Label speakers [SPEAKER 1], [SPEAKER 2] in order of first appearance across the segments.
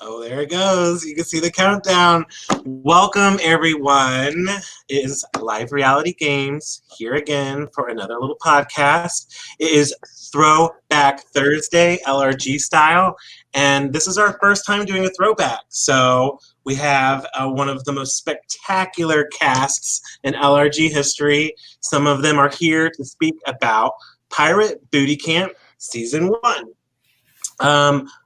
[SPEAKER 1] Oh, there it goes. You can see the countdown. Welcome, everyone. It is Live Reality Games here again for another little podcast. It is Throwback Thursday, LRG style, and this is our first time doing a throwback. So we have one of the most spectacular casts in LRG history. Some of them are here to speak about Pirate Booty Camp Season 1.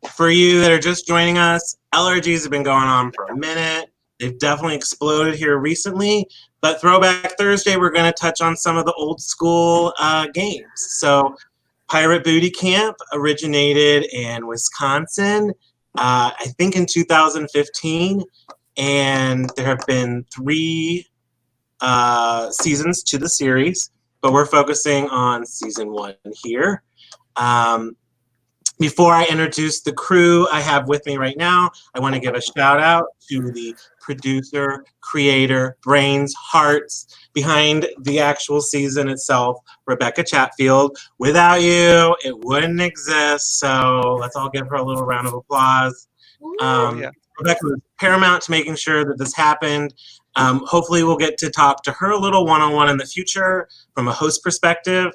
[SPEAKER 1] For you that are just joining us, LRGs have been going on for a minute. They've definitely exploded here recently, but Throwback Thursday, we're going to touch on some of the old school games. So Pirate Booty Camp originated in Wisconsin, I think in 2015, and there have been 3 seasons to the series, but we're focusing on season 1 here. Before I introduce the crew I have with me right now, I want to give a shout out to the producer, creator, brains, hearts behind the actual season itself, Rebecca Chatfield. Without you, it wouldn't exist. So let's all give her a little round of applause. Rebecca was paramount to making sure that this happened. Hopefully we'll get to talk to her a little one-on-one in the future from a host perspective.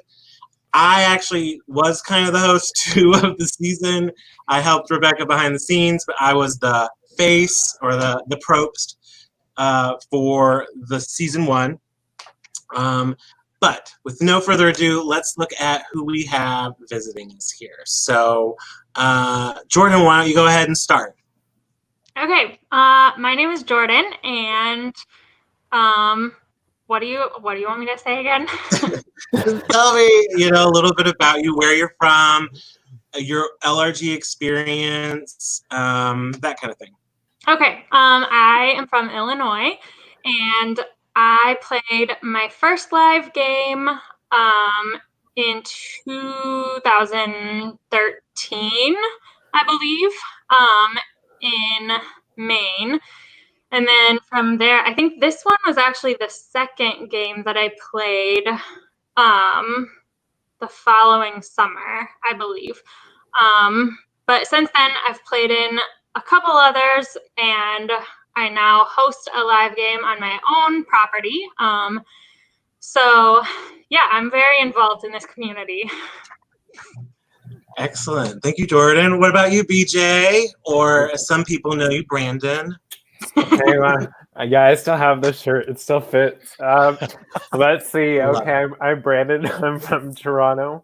[SPEAKER 1] I actually was kind of the host too of the season. I helped Rebecca behind the scenes, but I was the face or the propst for the season 1. But with no further ado, let's look at who we have visiting us here. So, Jordan, why don't you go ahead and start?
[SPEAKER 2] Okay, my name is Jordan, and what do you want me to say again?
[SPEAKER 1] Just tell me, a little bit about you, where you're from, your LRG experience, that kind of thing.
[SPEAKER 2] Okay, I am from Illinois, and I played my first live game in 2013, I believe, in Maine. And then from there, I think this one was actually the second game that I played the following summer, I believe. But since then, I've played in a couple others, and I now host a live game on my own property. So, yeah, I'm very involved in this community.
[SPEAKER 1] Excellent. Thank you, Jordan. What about you, BJ? Or as some people know you, Brandon?
[SPEAKER 3] Hey, yeah, I still have this shirt. It still fits. Let's see. Okay, I'm Brandon. I'm from Toronto.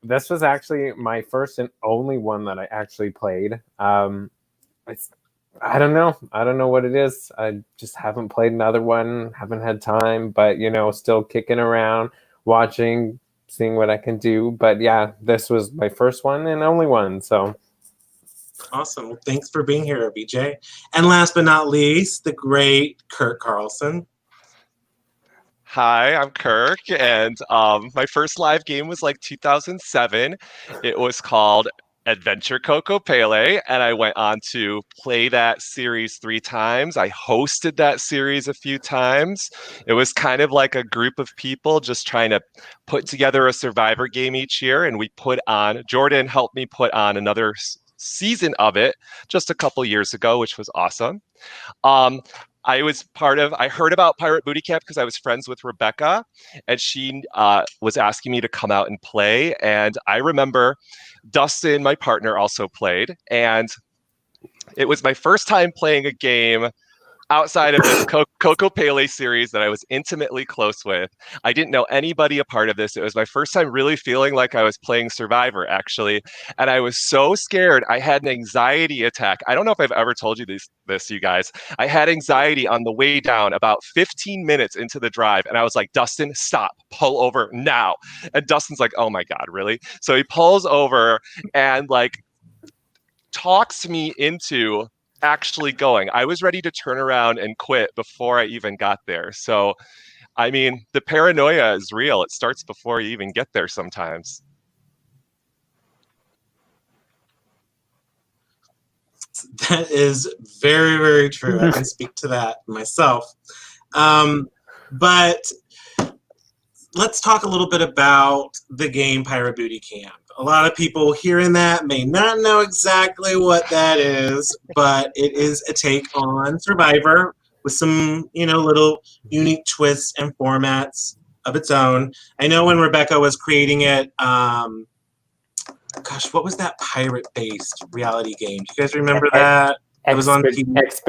[SPEAKER 3] This was actually my first and only one that I actually played. I don't know. I don't know what it is. I just haven't played another one. Haven't had time, but still kicking around, watching, seeing what I can do. But yeah, this was my first one and only one. So.
[SPEAKER 1] Awesome. Well, thanks for being here, BJ. And last but not least, the great Kirk Carlson.
[SPEAKER 4] Hi, I'm Kirk, and my first live game was like 2007. It was called Adventure Coco Pele, and I went on to play that series 3 times. I hosted that series a few times. It was kind of like a group of people just trying to put together a Survivor game each year, and Jordan helped me put on another season of it just a couple years ago, which was awesome. I heard about Pirate Booty Camp because I was friends with Rebecca, and she was asking me to come out and play. And I remember Dustin, my partner, also played, and it was my first time playing a game outside of this Coco Pele series that I was intimately close with. I didn't know anybody a part of this. It was my first time really feeling like I was playing Survivor, actually. And I was so scared. I had an anxiety attack. I don't know if I've ever told you this, you guys. I had anxiety on the way down about 15 minutes into the drive. And I was like, Dustin, stop, pull over now. And Dustin's like, oh my God, really? So he pulls over and talks me into actually going. I was ready to turn around and quit before I even got there. So, I mean, the paranoia is real. It starts before you even get there sometimes.
[SPEAKER 1] That is very, very true. I can speak to that myself. But let's talk a little bit about the game Pirate Booty Camp. A lot of people hearing that may not know exactly what that is, but it is a take on Survivor with some, little unique twists and formats of its own. I know when Rebecca was creating it, what was that pirate-based reality game? Do you guys remember that? It was on TV.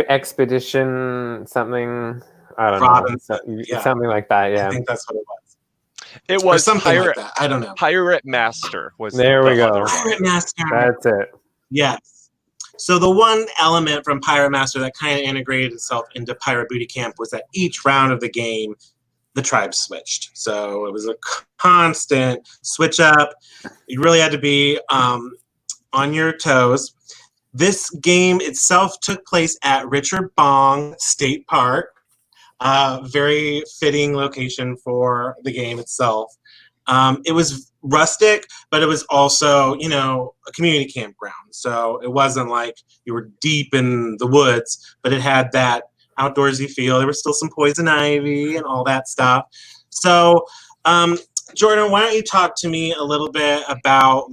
[SPEAKER 3] Expedition something. I don't
[SPEAKER 1] Robinson,
[SPEAKER 3] know. Something like that, yeah.
[SPEAKER 1] I think that's what it was.
[SPEAKER 4] It was
[SPEAKER 1] something like that. I don't know.
[SPEAKER 4] Pirate Master was
[SPEAKER 3] there we go.
[SPEAKER 1] Pirate Master.
[SPEAKER 3] That's it.
[SPEAKER 1] Yes. So the one element from Pirate Master that kind of integrated itself into Pirate Booty Camp was that each round of the game, the tribes switched. So it was a constant switch up. You really had to be on your toes. This game itself took place at Richard Bong State Park. Very fitting location for the game itself. It was rustic, but it was also, a community campground. So it wasn't like you were deep in the woods, but it had that outdoorsy feel. There was still some poison ivy and all that stuff. So, Jordan, why don't you talk to me a little bit about,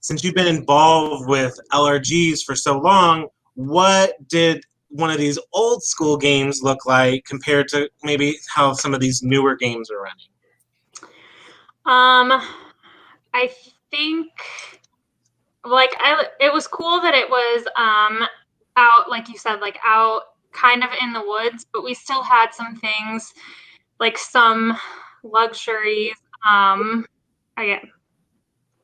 [SPEAKER 1] since you've been involved with LRGs for so long, what did one of these old school games look like compared to maybe how some of these newer games are running?
[SPEAKER 2] I think it was cool that it was out, like you said, out kind of in the woods, but we still had some things like some luxuries. Again,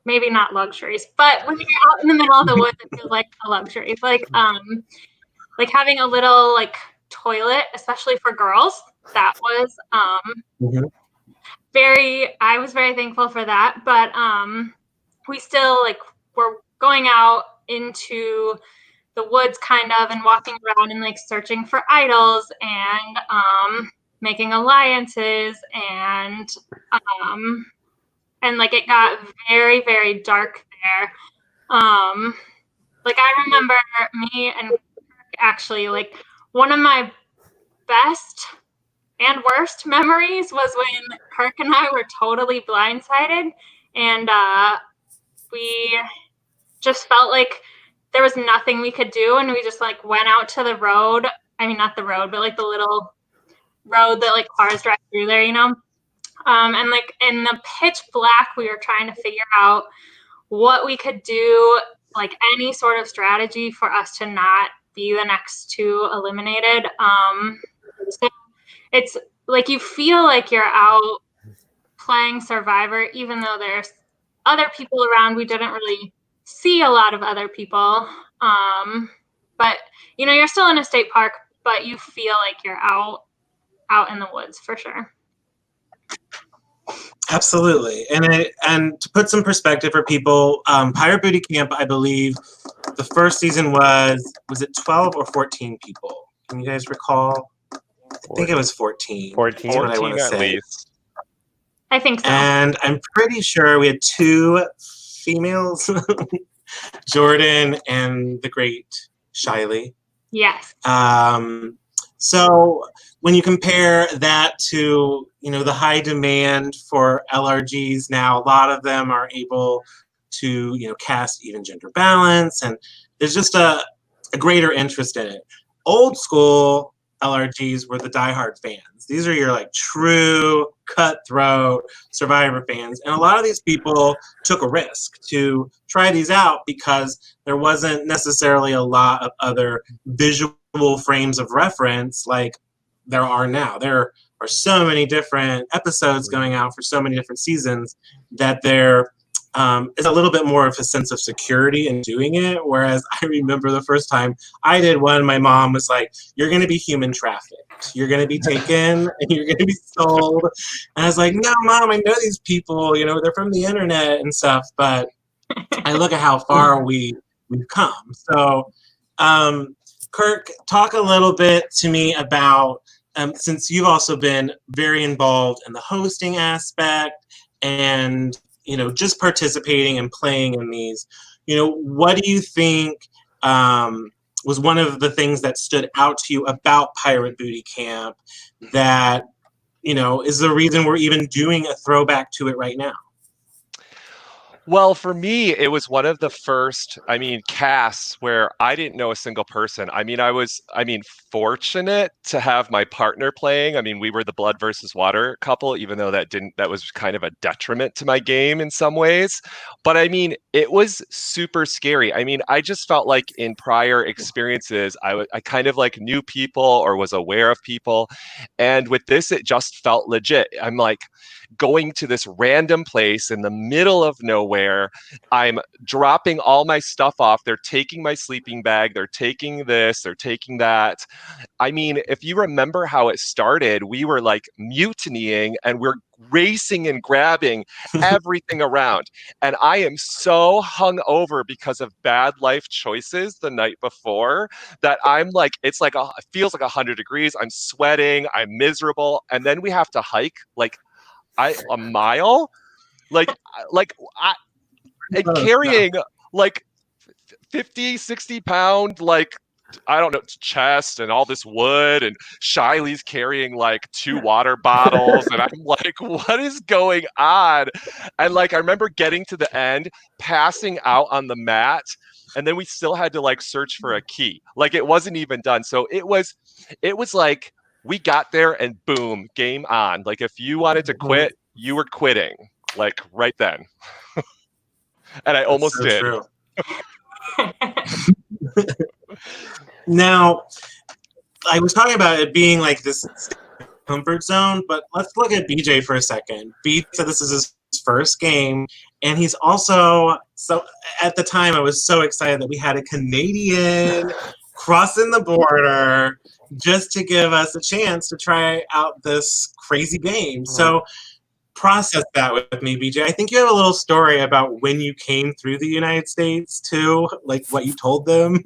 [SPEAKER 2] maybe not luxuries, but when you're out in the middle of the woods, it feels like a luxury. Like having a little toilet, especially for girls. That was I was very thankful for that. But we still were going out into the woods kind of and walking around and searching for idols and making alliances and it got very, very dark there. I remember me and actually one of my best and worst memories was when Kirk and I were totally blindsided and we just felt like there was nothing we could do, and we just went out to the road. I mean, not the road, but the little road that cars drive through there, and in the pitch black, we were trying to figure out what we could do, any sort of strategy for us to not be the next two eliminated. So it's you feel like you're out playing Survivor, even though there's other people around. We didn't really see a lot of other people. But you're still in a state park, but you feel like you're out in the woods for sure.
[SPEAKER 1] Absolutely. And to put some perspective for people, Pirate Booty Camp, I believe the first season was it 12 or 14 people? Can you guys recall? I think it was 14.
[SPEAKER 3] 14,
[SPEAKER 1] what I want to
[SPEAKER 4] at
[SPEAKER 1] say.
[SPEAKER 4] least.
[SPEAKER 2] I think so.
[SPEAKER 1] And I'm pretty sure we had two females, Jordan and the great Shiley.
[SPEAKER 2] Yes.
[SPEAKER 1] So when you compare that to, the high demand for LRGs now, a lot of them are able to, cast even gender balance, and there's just a greater interest in it. Old school LRGs were the diehard fans. These are your true cutthroat Survivor fans. And a lot of these people took a risk to try these out because there wasn't necessarily a lot of other visual frames of reference like there are now. There are so many different episodes going out for so many different seasons that there is a little bit more of a sense of security in doing it. Whereas I remember the first time I did one, my mom was like, "You're going to be human trafficked. You're going to be taken and you're going to be sold." And I was like, "No, Mom, I know these people, they're from the internet and stuff." But I look at how far we've come. So, Kirk, talk a little bit to me about, since you've also been very involved in the hosting aspect and, just participating and playing in these, what do you think was one of the things that stood out to you about Pirate Booty Camp that, is the reason we're even doing a throwback to it right now?
[SPEAKER 4] Well, for me, it was one of the first, casts where I didn't know a single person. Fortunate to have my partner playing. We were the blood versus water couple, even though that was kind of a detriment to my game in some ways. But it was super scary. I just felt like in prior experiences, I kind of like knew people or was aware of people. And with this, it just felt legit. I'm like, going to this random place in the middle of nowhere. I'm dropping all my stuff off. They're taking my sleeping bag. They're taking this. They're taking that. If you remember how it started, we were like mutinying and we're racing and grabbing everything around. And I am so hungover because of bad life choices the night before that I'm like, it feels like 100 degrees. I'm sweating. I'm miserable. And then we have to hike like a mile, and carrying like 50, 60 pound, like, I don't know, chest and all this wood, and Shiley's carrying like 2 water bottles. And I'm like, what is going on? And like, I remember getting to the end, passing out on the mat, and then we still had to like search for a key. Like, it wasn't even done. So it was like, we got there and boom, game on. Like, if you wanted to quit, you were quitting, like right then. And I almost did.
[SPEAKER 1] True. Now, I was talking about it being like this comfort zone, but let's look at BJ for a second. B said this is his first game, and he's also, so at the time I was so excited that we had a Canadian crossing the border just to give us a chance to try out this crazy game. So process that with me, BJ. I think you have a little story about when you came through the United States too, like what you told them.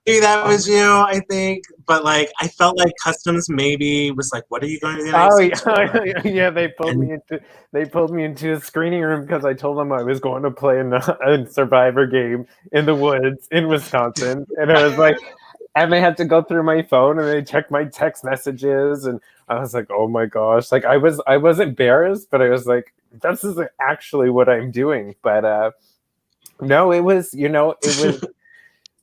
[SPEAKER 1] Maybe that was you, I think. But like, I felt like customs maybe was like, "What are you going to the United States for?"
[SPEAKER 3] Yeah. They pulled me into a screening room because I told them I was going to play in a Survivor game in the woods in Wisconsin, and I was like, and they had to go through my phone and they checked my text messages, and I was like, oh my gosh, like I was embarrassed, but I was like, this is actually what I'm doing. But no, it was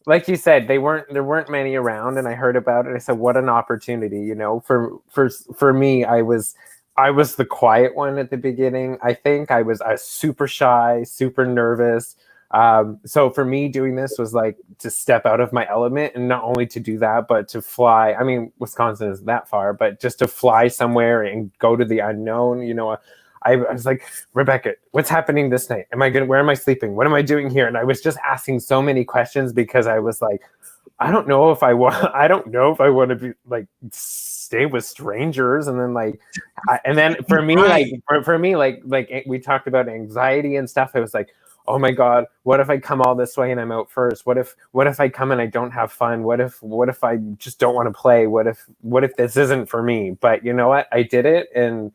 [SPEAKER 3] like you said, there weren't many around, and I heard about it. I said, what an opportunity, for me, I was the quiet one at the beginning. I think I was super shy, super nervous. So for me, doing this was like to step out of my element, and not only to do that, but to fly. Wisconsin isn't that far, but just to fly somewhere and go to the unknown. I was like, Rebecca, what's happening this night? Where am I sleeping? What am I doing here? And I was just asking so many questions because I was like, I don't know if I want to be like stay with strangers. And then for me, like we talked about anxiety and stuff. I was like, oh my God, what if I come all this way and I'm out first? What if I come and I don't have fun? What if I just don't want to play? What if this isn't for me? But you know what? I did it, and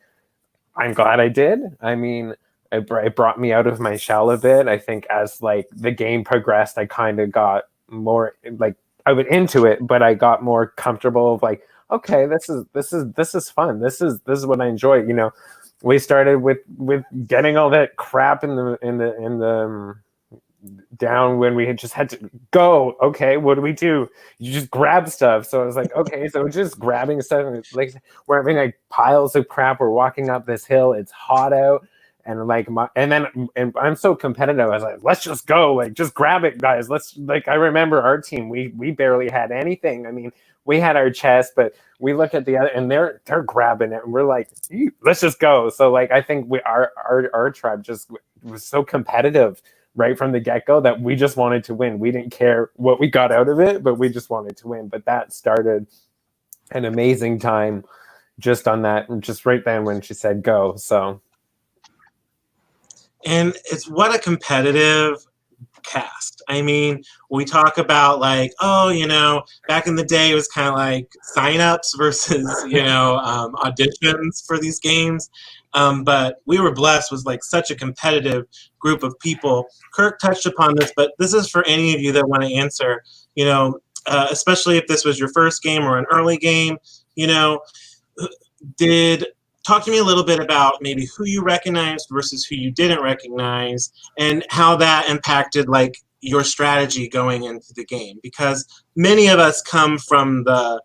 [SPEAKER 3] I'm glad I did. It brought me out of my shell a bit. I think as like the game progressed, I kind of got more like I went into it, but I got more comfortable of like, okay, this is fun. This is what I enjoy. We started with getting all that crap in the down when we had just had to go. Okay, what do we do? You just grab stuff. So I was like, okay, so just grabbing stuff. Like we're having like piles of crap. We're walking up this hill. It's hot out, and and I'm so competitive. I was like, let's just go. Like just grab it, guys. I remember our team. We barely had anything. We had our chest, but we look at the other, and they're grabbing it, and we're like, let's just go. So like, I think our tribe just was so competitive right from the get-go that we just wanted to win. We didn't care what we got out of it, but we just wanted to win. But that started an amazing time just on that, just right then when she said go. So,
[SPEAKER 1] and it's what a competitive cast. We talk about like, back in the day it was kind of like sign-ups versus auditions for these games, but we were blessed with like such a competitive group of people. Kirk touched upon this, but this is for any of you that want to answer, especially if this was your first game or an early game. Did talk to me a little bit about maybe who you recognized versus who you didn't recognize, and how that impacted like your strategy going into the game. Because many of us come from the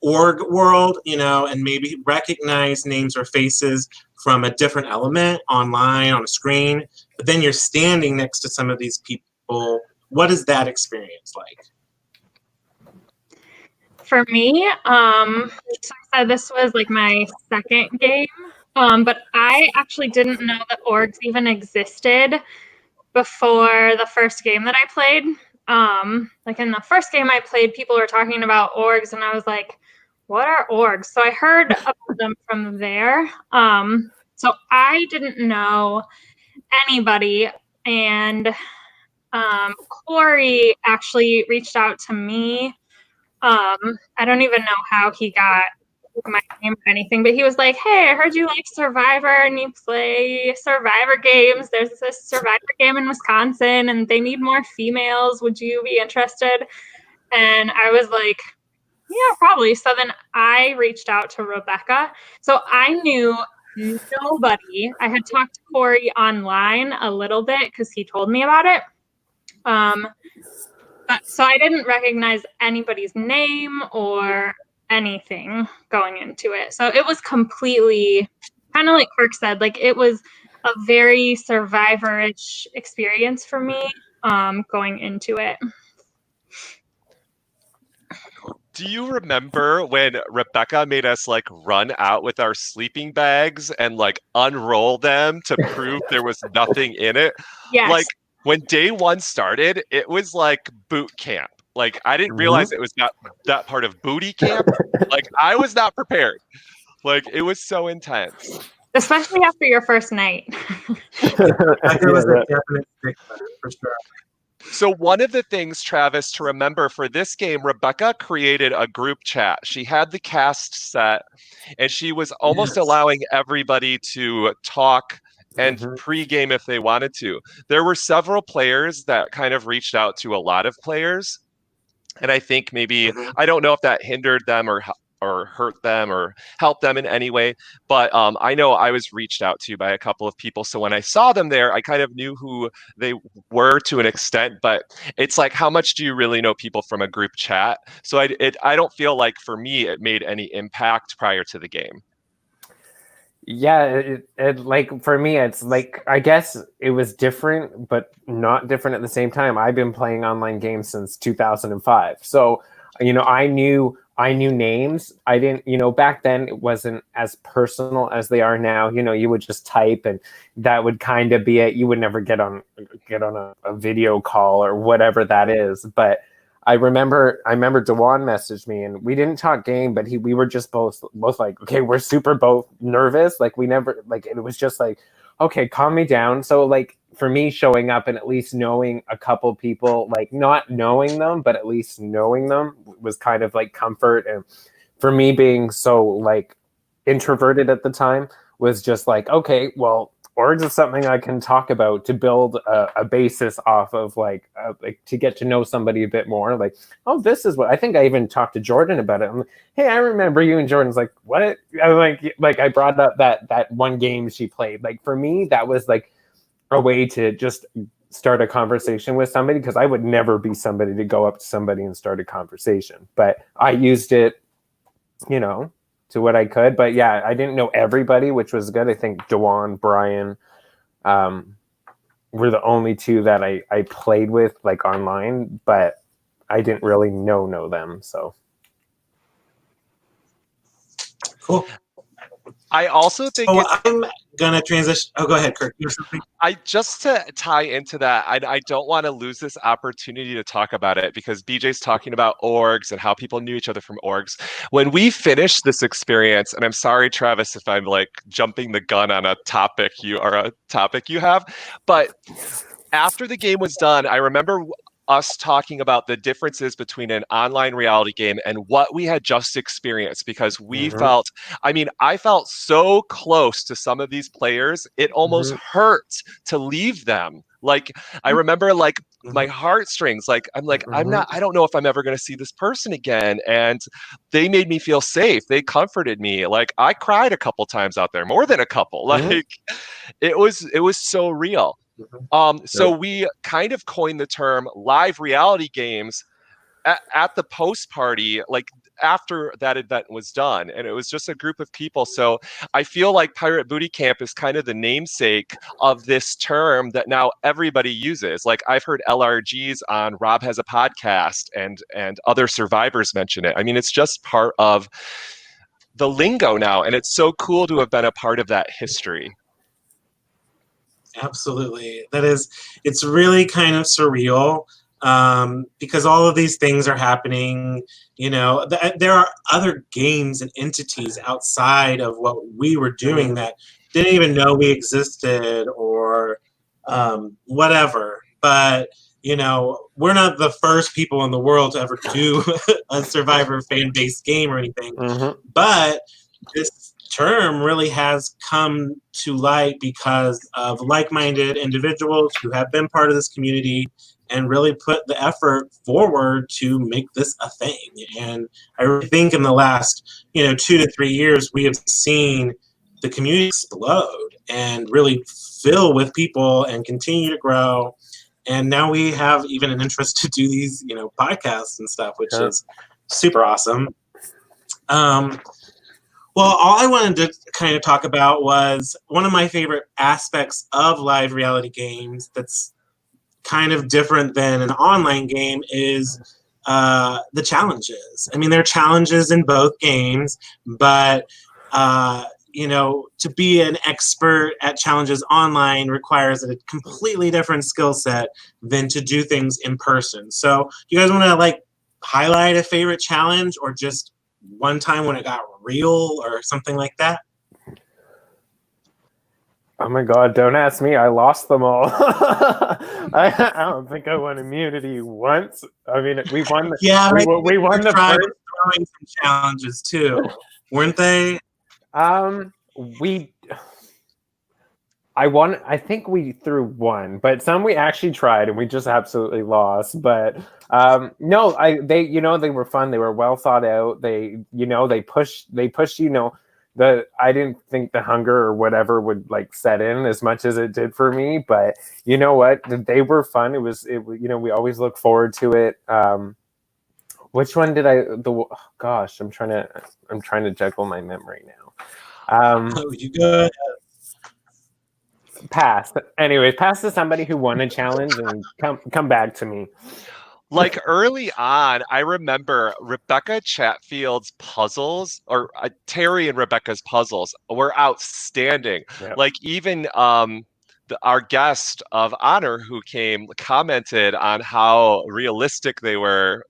[SPEAKER 1] org world, and maybe recognize names or faces from a different element online on a screen, but then you're standing next to some of these people. What is that experience like?
[SPEAKER 2] For me, so I said this was like my second game, but I actually didn't know that orgs even existed before the first game that I played. Like in the first game I played, people were talking about orgs, and I was like, what are orgs? So I heard about them from there. So I didn't know anybody, and Corey actually reached out to me. I don't even know how he got my name or anything, but he was like, hey, I heard you like Survivor and you play Survivor games. There's this Survivor game in Wisconsin and they need more females. Would you be interested? And I was like, yeah, probably. So then I reached out to Rebecca. So I knew nobody. I had talked to Corey online a little bit because he told me about it. So I didn't recognize anybody's name or anything going into it. So it was completely kind of like Kirk said, like it was a very Survivor-ish experience for me going into it.
[SPEAKER 4] Do you remember when Rebecca made us like run out with our sleeping bags and like unroll them to prove there was nothing in it?
[SPEAKER 2] Yes.
[SPEAKER 4] Like when day one started, it was like boot camp. Like I didn't realize it was that part of booty camp. Like I was not prepared. Like it was so intense.
[SPEAKER 2] Especially after your first night.
[SPEAKER 1] There was a definite stigma, for sure.
[SPEAKER 4] So one of the things, Travis, to remember for this game, Rebecca created a group chat. She had the cast set, and she was almost allowing everybody to talk and pregame if they wanted to. There were several players that kind of reached out to a lot of players, and I think maybe, I don't know if that hindered them or hurt them or helped them in any way. But I know I was reached out to by a couple of people. So when I saw them there, I kind of knew who they were to an extent. But it's like, how much do you really know people from a group chat? So I don't feel like for me it made any impact prior to the game.
[SPEAKER 3] Yeah, it like for me, it's like, I guess it was different, but not different at the same time. I've been playing online games since 2005. So, I knew names. I didn't, back then it wasn't as personal as they are now. You would just type and that would kind of be it. You would never get on a video call or whatever that is. But I remember Dewan messaged me and we didn't talk game, but we were just both like, okay, we're super both nervous. Like we never, like, it was just like, okay, calm me down. So like for me, showing up and at least knowing a couple people, like not knowing them, but at least knowing them was kind of like comfort. And for me being so like introverted at the time was just like, okay, well, orgs is something I can talk about to build a basis off of, like to get to know somebody a bit more. Like, oh, this is what I think. I even talked to Jordan about it. I'm like, hey, I remember you. And Jordan's like, what? I'm like I brought up that one game she played. Like for me, that was like a way to just start a conversation with somebody, because I would never be somebody to go up to somebody and start a conversation. But I used it, to what I could. But yeah, I didn't know everybody, which was good. I think Dewan, Brian were the only two that I played with like online, but I didn't really know them. So
[SPEAKER 1] cool.
[SPEAKER 4] I also think
[SPEAKER 1] I'm gonna transition. Oh, go ahead, Kirk. You have something?
[SPEAKER 4] Just to tie into that, I don't want to lose this opportunity to talk about it, because BJ's talking about orgs and how people knew each other from orgs. When we finished this experience, and I'm sorry, Travis, if I'm like jumping the gun on a topic you have, but after the game was done, I remember us talking about the differences between an online reality game and what we had just experienced, because we felt, I felt so close to some of these players. It almost hurt to leave them Like, I remember like my heartstrings, like, I'm like, I don't know if I'm ever going to see this person again. And they made me feel safe. They comforted me. Like, I cried a couple times out there, more than a couple. Like, it was so real. So we kind of coined the term live reality games at the post party, like after that event was done, and it was just a group of people. So I feel like Pirate Booty Camp is kind of the namesake of this term that now everybody uses. Like, I've heard LRGs on Rob Has a Podcast and other survivors mention it. I mean, it's just part of the lingo now, and it's so cool to have been a part of that history.
[SPEAKER 1] Absolutely. It's really kind of surreal. Because all of these things are happening, there are other games and entities outside of what we were doing that didn't even know we existed or whatever. But, we're not the first people in the world to ever do a Survivor fan-based game or anything. But this term really has come to light because of like-minded individuals who have been part of this community and really put the effort forward to make this a thing. And I really think in the last, 2 to 3 years, we have seen the community explode and really fill with people and continue to grow. And now we have even an interest to do these, podcasts and stuff, which is super awesome. Well, all I wanted to kind of talk about was one of my favorite aspects of live reality games that's kind of different than an online game is the challenges. I mean, there are challenges in both games, but to be an expert at challenges online requires a completely different skill set than to do things in person. So you guys want to highlight a favorite challenge or just one time when it got real or something like that?
[SPEAKER 3] Oh my God, don't ask me. I lost them all. I don't think I won immunity once. I mean, we won. We won the first.
[SPEAKER 1] Throwing some challenges too, weren't they?
[SPEAKER 3] I won. I think we threw one, but some we actually tried and we just absolutely lost. But no, they were fun. They were well thought out. They pushed. I didn't think the hunger or whatever would set in as much as it did for me, but you know what? They were fun. We always look forward to it. Which one did gosh, I'm trying to juggle my memory now.
[SPEAKER 1] You good?
[SPEAKER 3] Pass. Anyway, pass to somebody who won a challenge and come back to me.
[SPEAKER 4] Like early on, I remember Rebecca Chatfield's puzzles, or Terry and Rebecca's puzzles were outstanding.
[SPEAKER 3] Yep.
[SPEAKER 4] Like even our guest of honor who came commented on how realistic they were.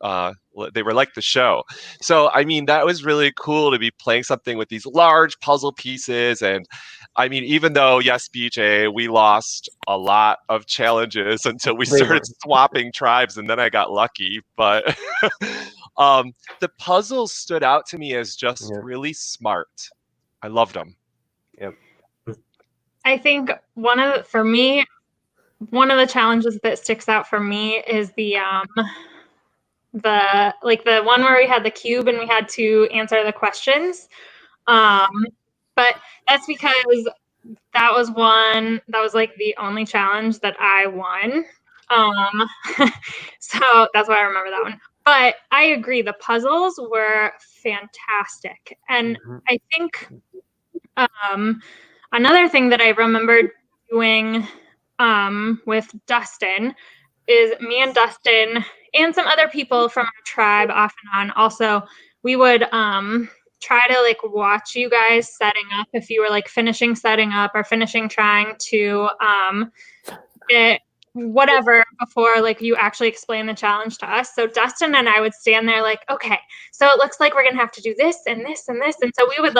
[SPEAKER 4] They were like the show. So, I mean, that was really cool to be playing something with these large puzzle pieces. And I mean, even though, yes, BJ, we lost a lot of challenges until we started swapping tribes, and then I got lucky. But the puzzles stood out to me as just really smart. I loved them.
[SPEAKER 3] Yep.
[SPEAKER 2] I think one of the challenges that sticks out for me is the one where we had the cube and we had to answer the questions. But that's because that was the only challenge that I won. So that's why I remember that one. But I agree, the puzzles were fantastic. And I think another thing that I remembered doing with Dustin is me and Dustin and some other people from our tribe off and on. Also, we would try to watch you guys setting up if you were finishing setting up or finishing trying to get whatever before you actually explain the challenge to us. So Dustin and I would stand there okay, so it looks like we're gonna have to do this and this and this. And so we would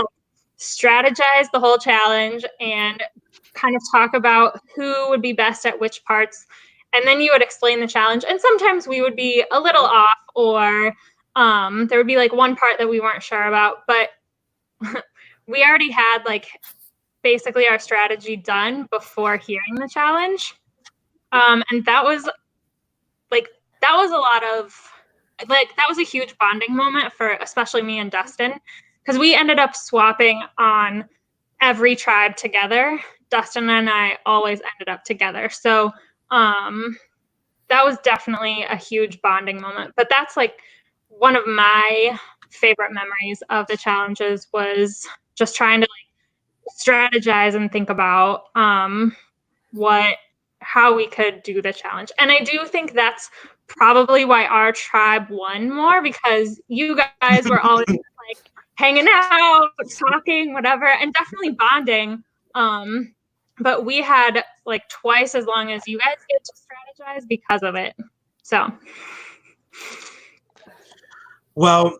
[SPEAKER 2] strategize the whole challenge and kind of talk about who would be best at which parts. And then you would explain the challenge. And sometimes we would be a little off, or there would be one part that we weren't sure about, but we already had basically our strategy done before hearing the challenge. And that was a lot of that was a huge bonding moment for especially me and Dustin, because we ended up swapping on every tribe together. Dustin and I always ended up together. So that was definitely a huge bonding moment. But that's like one of my favorite memories of the challenges, was just trying to like strategize and think about how we could do the challenge. And I do think that's probably why our tribe won more, because you guys were always like hanging out, talking, whatever, and definitely bonding. But we had like twice as long as you guys get to strategize because of it. So.
[SPEAKER 1] Well,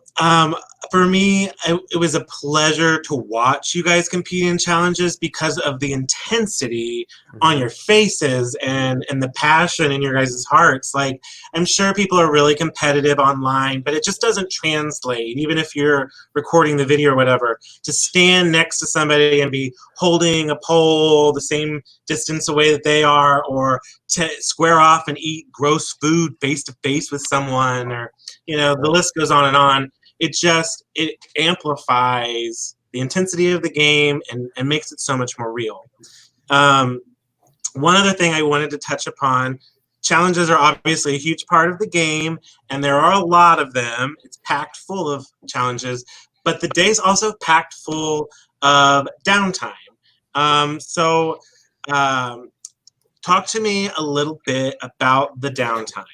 [SPEAKER 1] for me, it was a pleasure to watch you guys compete in challenges because of the intensity on your faces and the passion in your guys' hearts. Like, I'm sure people are really competitive online, but it just doesn't translate, even if you're recording the video or whatever, to stand next to somebody and be holding a pole the same distance away that they are, or to square off and eat gross food face to face with someone, or the list goes on and on. It amplifies the intensity of the game and makes it so much more real. One other thing I wanted to touch upon, challenges are obviously a huge part of the game, and there are a lot of them. It's packed full of challenges, but the day's also packed full of downtime. Talk to me a little bit about the downtime.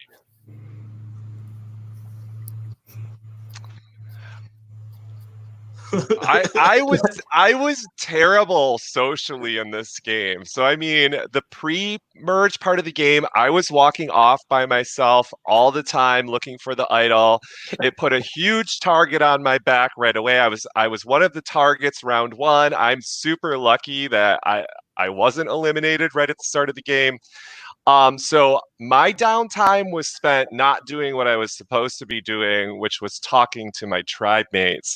[SPEAKER 4] I was terrible socially in this game. So I mean, the pre-merge part of the game, I was walking off by myself all the time looking for the idol. It put a huge target on my back right away. I was one of the targets round one. I'm super lucky that I wasn't eliminated right at the start of the game. So my downtime was spent not doing what I was supposed to be doing, which was talking to my tribe mates.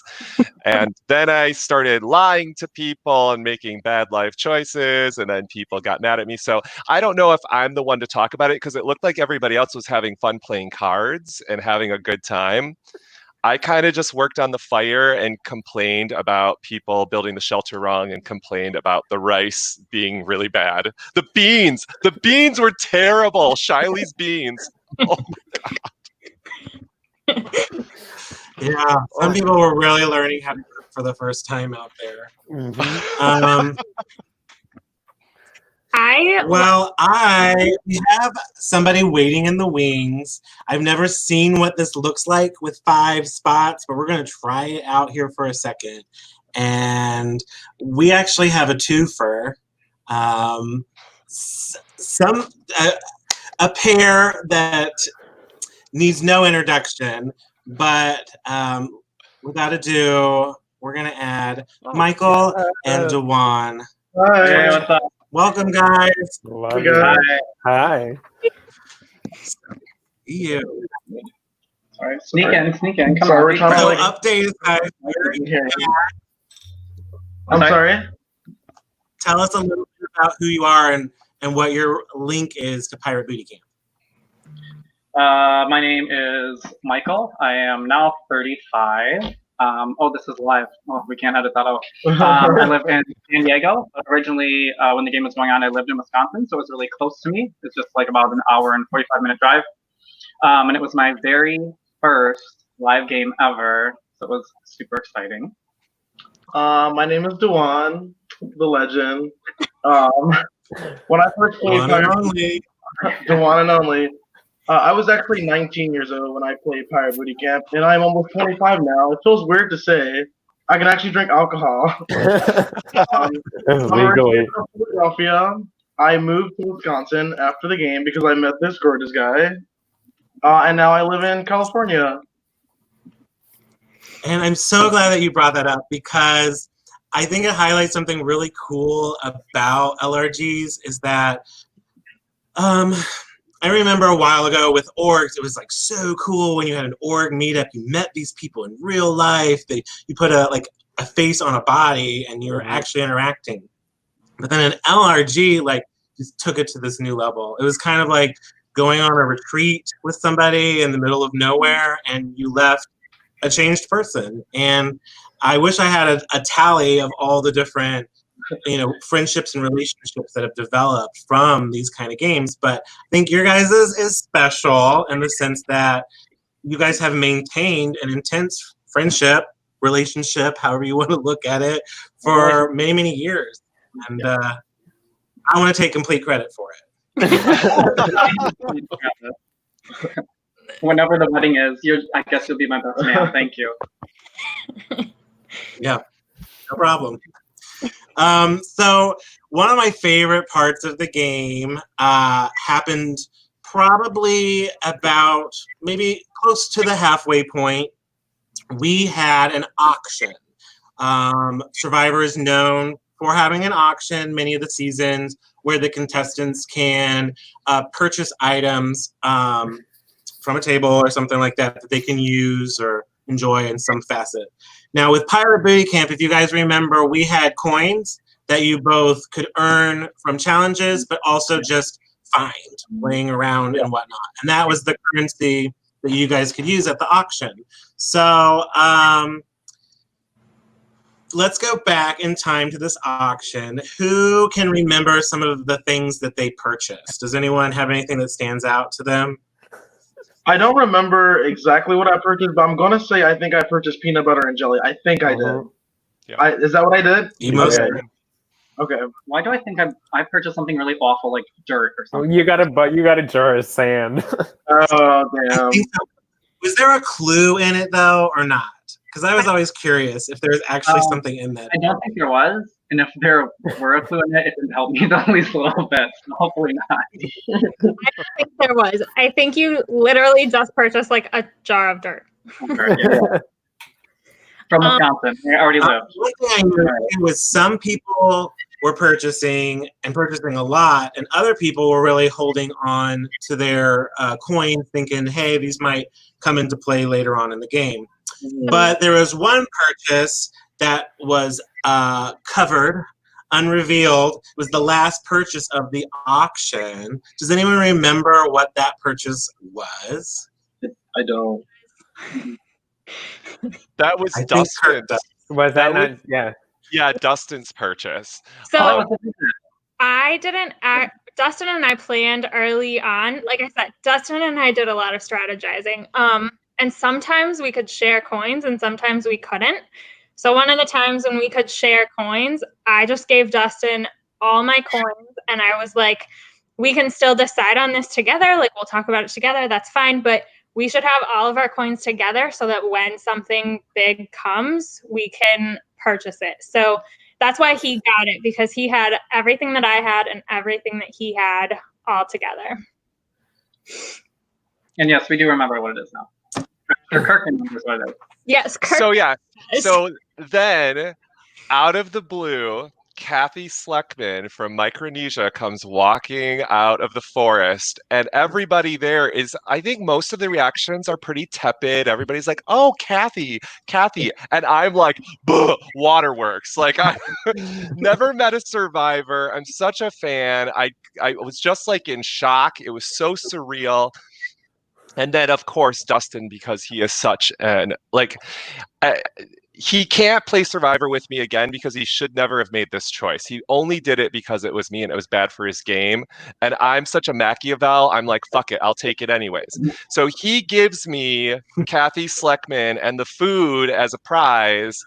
[SPEAKER 4] And then I started lying to people and making bad life choices, and then people got mad at me. So I don't know if I'm the one to talk about it, because it looked like everybody else was having fun playing cards and having a good time. I kind of just worked on the fire and complained about people building the shelter wrong, and complained about the rice being really bad. The beans were terrible. Shiley's beans. Oh my God.
[SPEAKER 1] Yeah, some people were really learning how to cook for the first time out there.
[SPEAKER 3] Mm-hmm.
[SPEAKER 1] We have somebody waiting in the wings. I've never seen what this looks like with 5 spots, but we're going to try it out here for a second. And we actually have a twofer. A pair that needs no introduction, but without ado, we're going to add Michael and Dewan.
[SPEAKER 5] Hi, what's up?
[SPEAKER 1] Welcome, guys.
[SPEAKER 3] Love you. Hi.
[SPEAKER 1] You.
[SPEAKER 5] Sorry, sneak in. Come
[SPEAKER 1] on.
[SPEAKER 5] on.
[SPEAKER 1] So update is, guys.
[SPEAKER 5] I'm sorry?
[SPEAKER 1] Tell us a little bit about who you are and what your link is to Pirate Booty Camp.
[SPEAKER 5] My name is Michael. I am now 35. This is live. Oh, we can't edit that out. I live in San Diego. Originally, when the game was going on, I lived in Wisconsin, so it was really close to me. It's just like about an hour and 45-minute drive. And it was my very first live game ever, so it was super exciting.
[SPEAKER 6] My name is Dewan, the legend. When I first played Dewan and only. I was actually 19 years old when I played Pirate Booty Camp, and I'm almost 25 now. It feels weird to say. I can actually drink alcohol.
[SPEAKER 3] Legally.
[SPEAKER 6] From Philadelphia. I moved to Wisconsin after the game because I met this gorgeous guy. And now I live in California.
[SPEAKER 1] And I'm so glad that you brought that up, because I think it highlights something really cool about LRGs, is that I remember a while ago with orgs, it was like so cool when you had an org meetup. You met these people in real life. You put a face on a body, and you were actually interacting. But then an LRG, like, just took it to this new level. It was kind of like going on a retreat with somebody in the middle of nowhere, and you left a changed person. And I wish I had a tally of all the different, friendships and relationships that have developed from these kind of games. But I think your guys' is special in the sense that you guys have maintained an intense friendship, relationship, however you want to look at it, for many, many years. And I want to take complete credit for it.
[SPEAKER 5] Whenever the wedding is, I guess you'll be my best man. Thank you.
[SPEAKER 1] Yeah, no problem. So one of my favorite parts of the game happened probably about maybe close to the halfway point. We had an auction. Survivor is known for having an auction many of the seasons where the contestants can purchase items from a table or something like that they can use or enjoy in some facet. Now with Pirate Booty Camp, if you guys remember, we had coins that you both could earn from challenges, but also just find laying around and whatnot. And that was the currency that you guys could use at the auction. So let's go back in time to this auction. Who can remember some of the things that they purchased? Does anyone have anything that stands out to them?
[SPEAKER 6] I don't remember exactly what I purchased, but I'm going to say I think I purchased peanut butter and jelly. I think I did.
[SPEAKER 4] Yeah.
[SPEAKER 6] Is that what I did? Okay.
[SPEAKER 5] Why do I think I purchased something really awful like dirt or something?
[SPEAKER 3] You got a jar of sand.
[SPEAKER 6] Oh, damn.
[SPEAKER 1] Was there a clue in it, though, or not? Because I was always curious if there's actually something in that.
[SPEAKER 5] I don't think there was. And if there were a clue in it, it didn't help me at least a little bit. So hopefully not.
[SPEAKER 2] I don't think there was. I think you literally just purchased like a jar of dirt.
[SPEAKER 5] Yeah. From Wisconsin. I already lived.
[SPEAKER 1] One thing I knew was some people were purchasing a lot, and other people were really holding on to their coins, thinking, hey, these might come into play later on in the game. But there was one purchase that was covered, unrevealed. It was the last purchase of the auction. Does anyone remember what that purchase was?
[SPEAKER 6] I don't.
[SPEAKER 4] That was Dustin.
[SPEAKER 3] Was that not? Yeah.
[SPEAKER 4] Yeah, Dustin's purchase.
[SPEAKER 2] So I didn't Dustin and I planned early on. Like I said, Dustin and I did a lot of strategizing. And sometimes we could share coins and sometimes we couldn't. So one of the times when we could share coins, I just gave Dustin all my coins and I was like, we can still decide on this together. Like we'll talk about it together. That's fine. But we should have all of our coins together so that when something big comes, we can purchase it. So that's why he got it, because he had everything that I had and everything that he had all together.
[SPEAKER 5] And yes, we do remember what it is now. Kirk remembers what it is.
[SPEAKER 2] Yes, Kirk.
[SPEAKER 4] So yeah, so then out of the blue, Kathy Sleckman from Micronesia comes walking out of the forest, and everybody there is, I think most of the reactions are pretty tepid. Everybody's like, oh, Kathy. And I'm like, waterworks. Like, I never met a survivor. I'm such a fan. I was just like in shock. It was so surreal. And then, of course, Dustin, because he is such an, he can't play Survivor with me again because he should never have made this choice. He only did it because it was me and it was bad for his game. And I'm such a Machiavel. I'm like, fuck it, I'll take it anyways. So he gives me Kathy Sleckman and the food as a prize.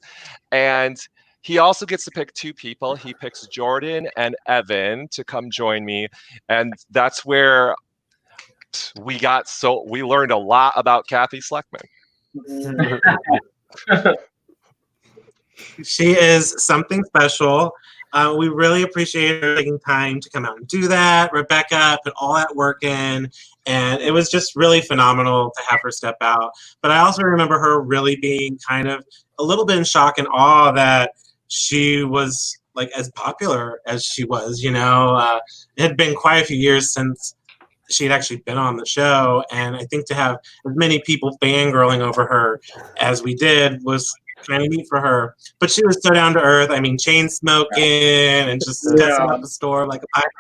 [SPEAKER 4] And he also gets to pick two people. He picks Jordan and Evan to come join me. And that's where we learned a lot about Kathy Sleckman.
[SPEAKER 1] She is something special. We really appreciate her taking time to come out and do that. Rebecca put all that work in, and it was just really phenomenal to have her step out. But I also remember her really being kind of a little bit in shock and awe that she was like as popular as she was. It had been quite a few years since she had actually been on the show, and I think to have as many people fangirling over her as we did was kind of neat for her. But she was so down to earth. I mean, chain smoking and just messing up the store like a pirate.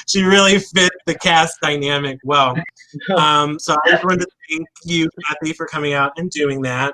[SPEAKER 1] she really fit the cast dynamic well. So I just wanted to thank you, Kathy, for coming out and doing that.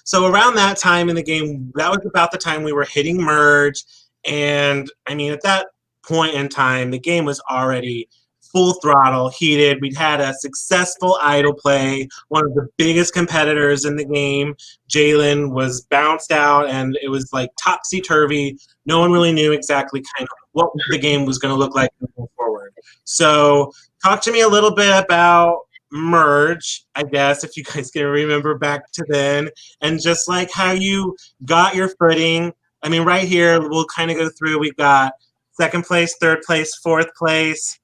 [SPEAKER 1] So around that time in the game, that was about the time we were hitting merge. And I mean, at that point in time, the game was already full throttle, heated. We'd had a successful idle play. One of the biggest competitors in the game, Jalen, was bounced out, and it was like topsy-turvy. No one really knew exactly kind of what the game was going to look like moving forward. So talk to me a little bit about merge, I guess, if you guys can remember back to then, and just like how you got your footing. I mean, right here, we'll kind of go through. We've got second place, third place, fourth place.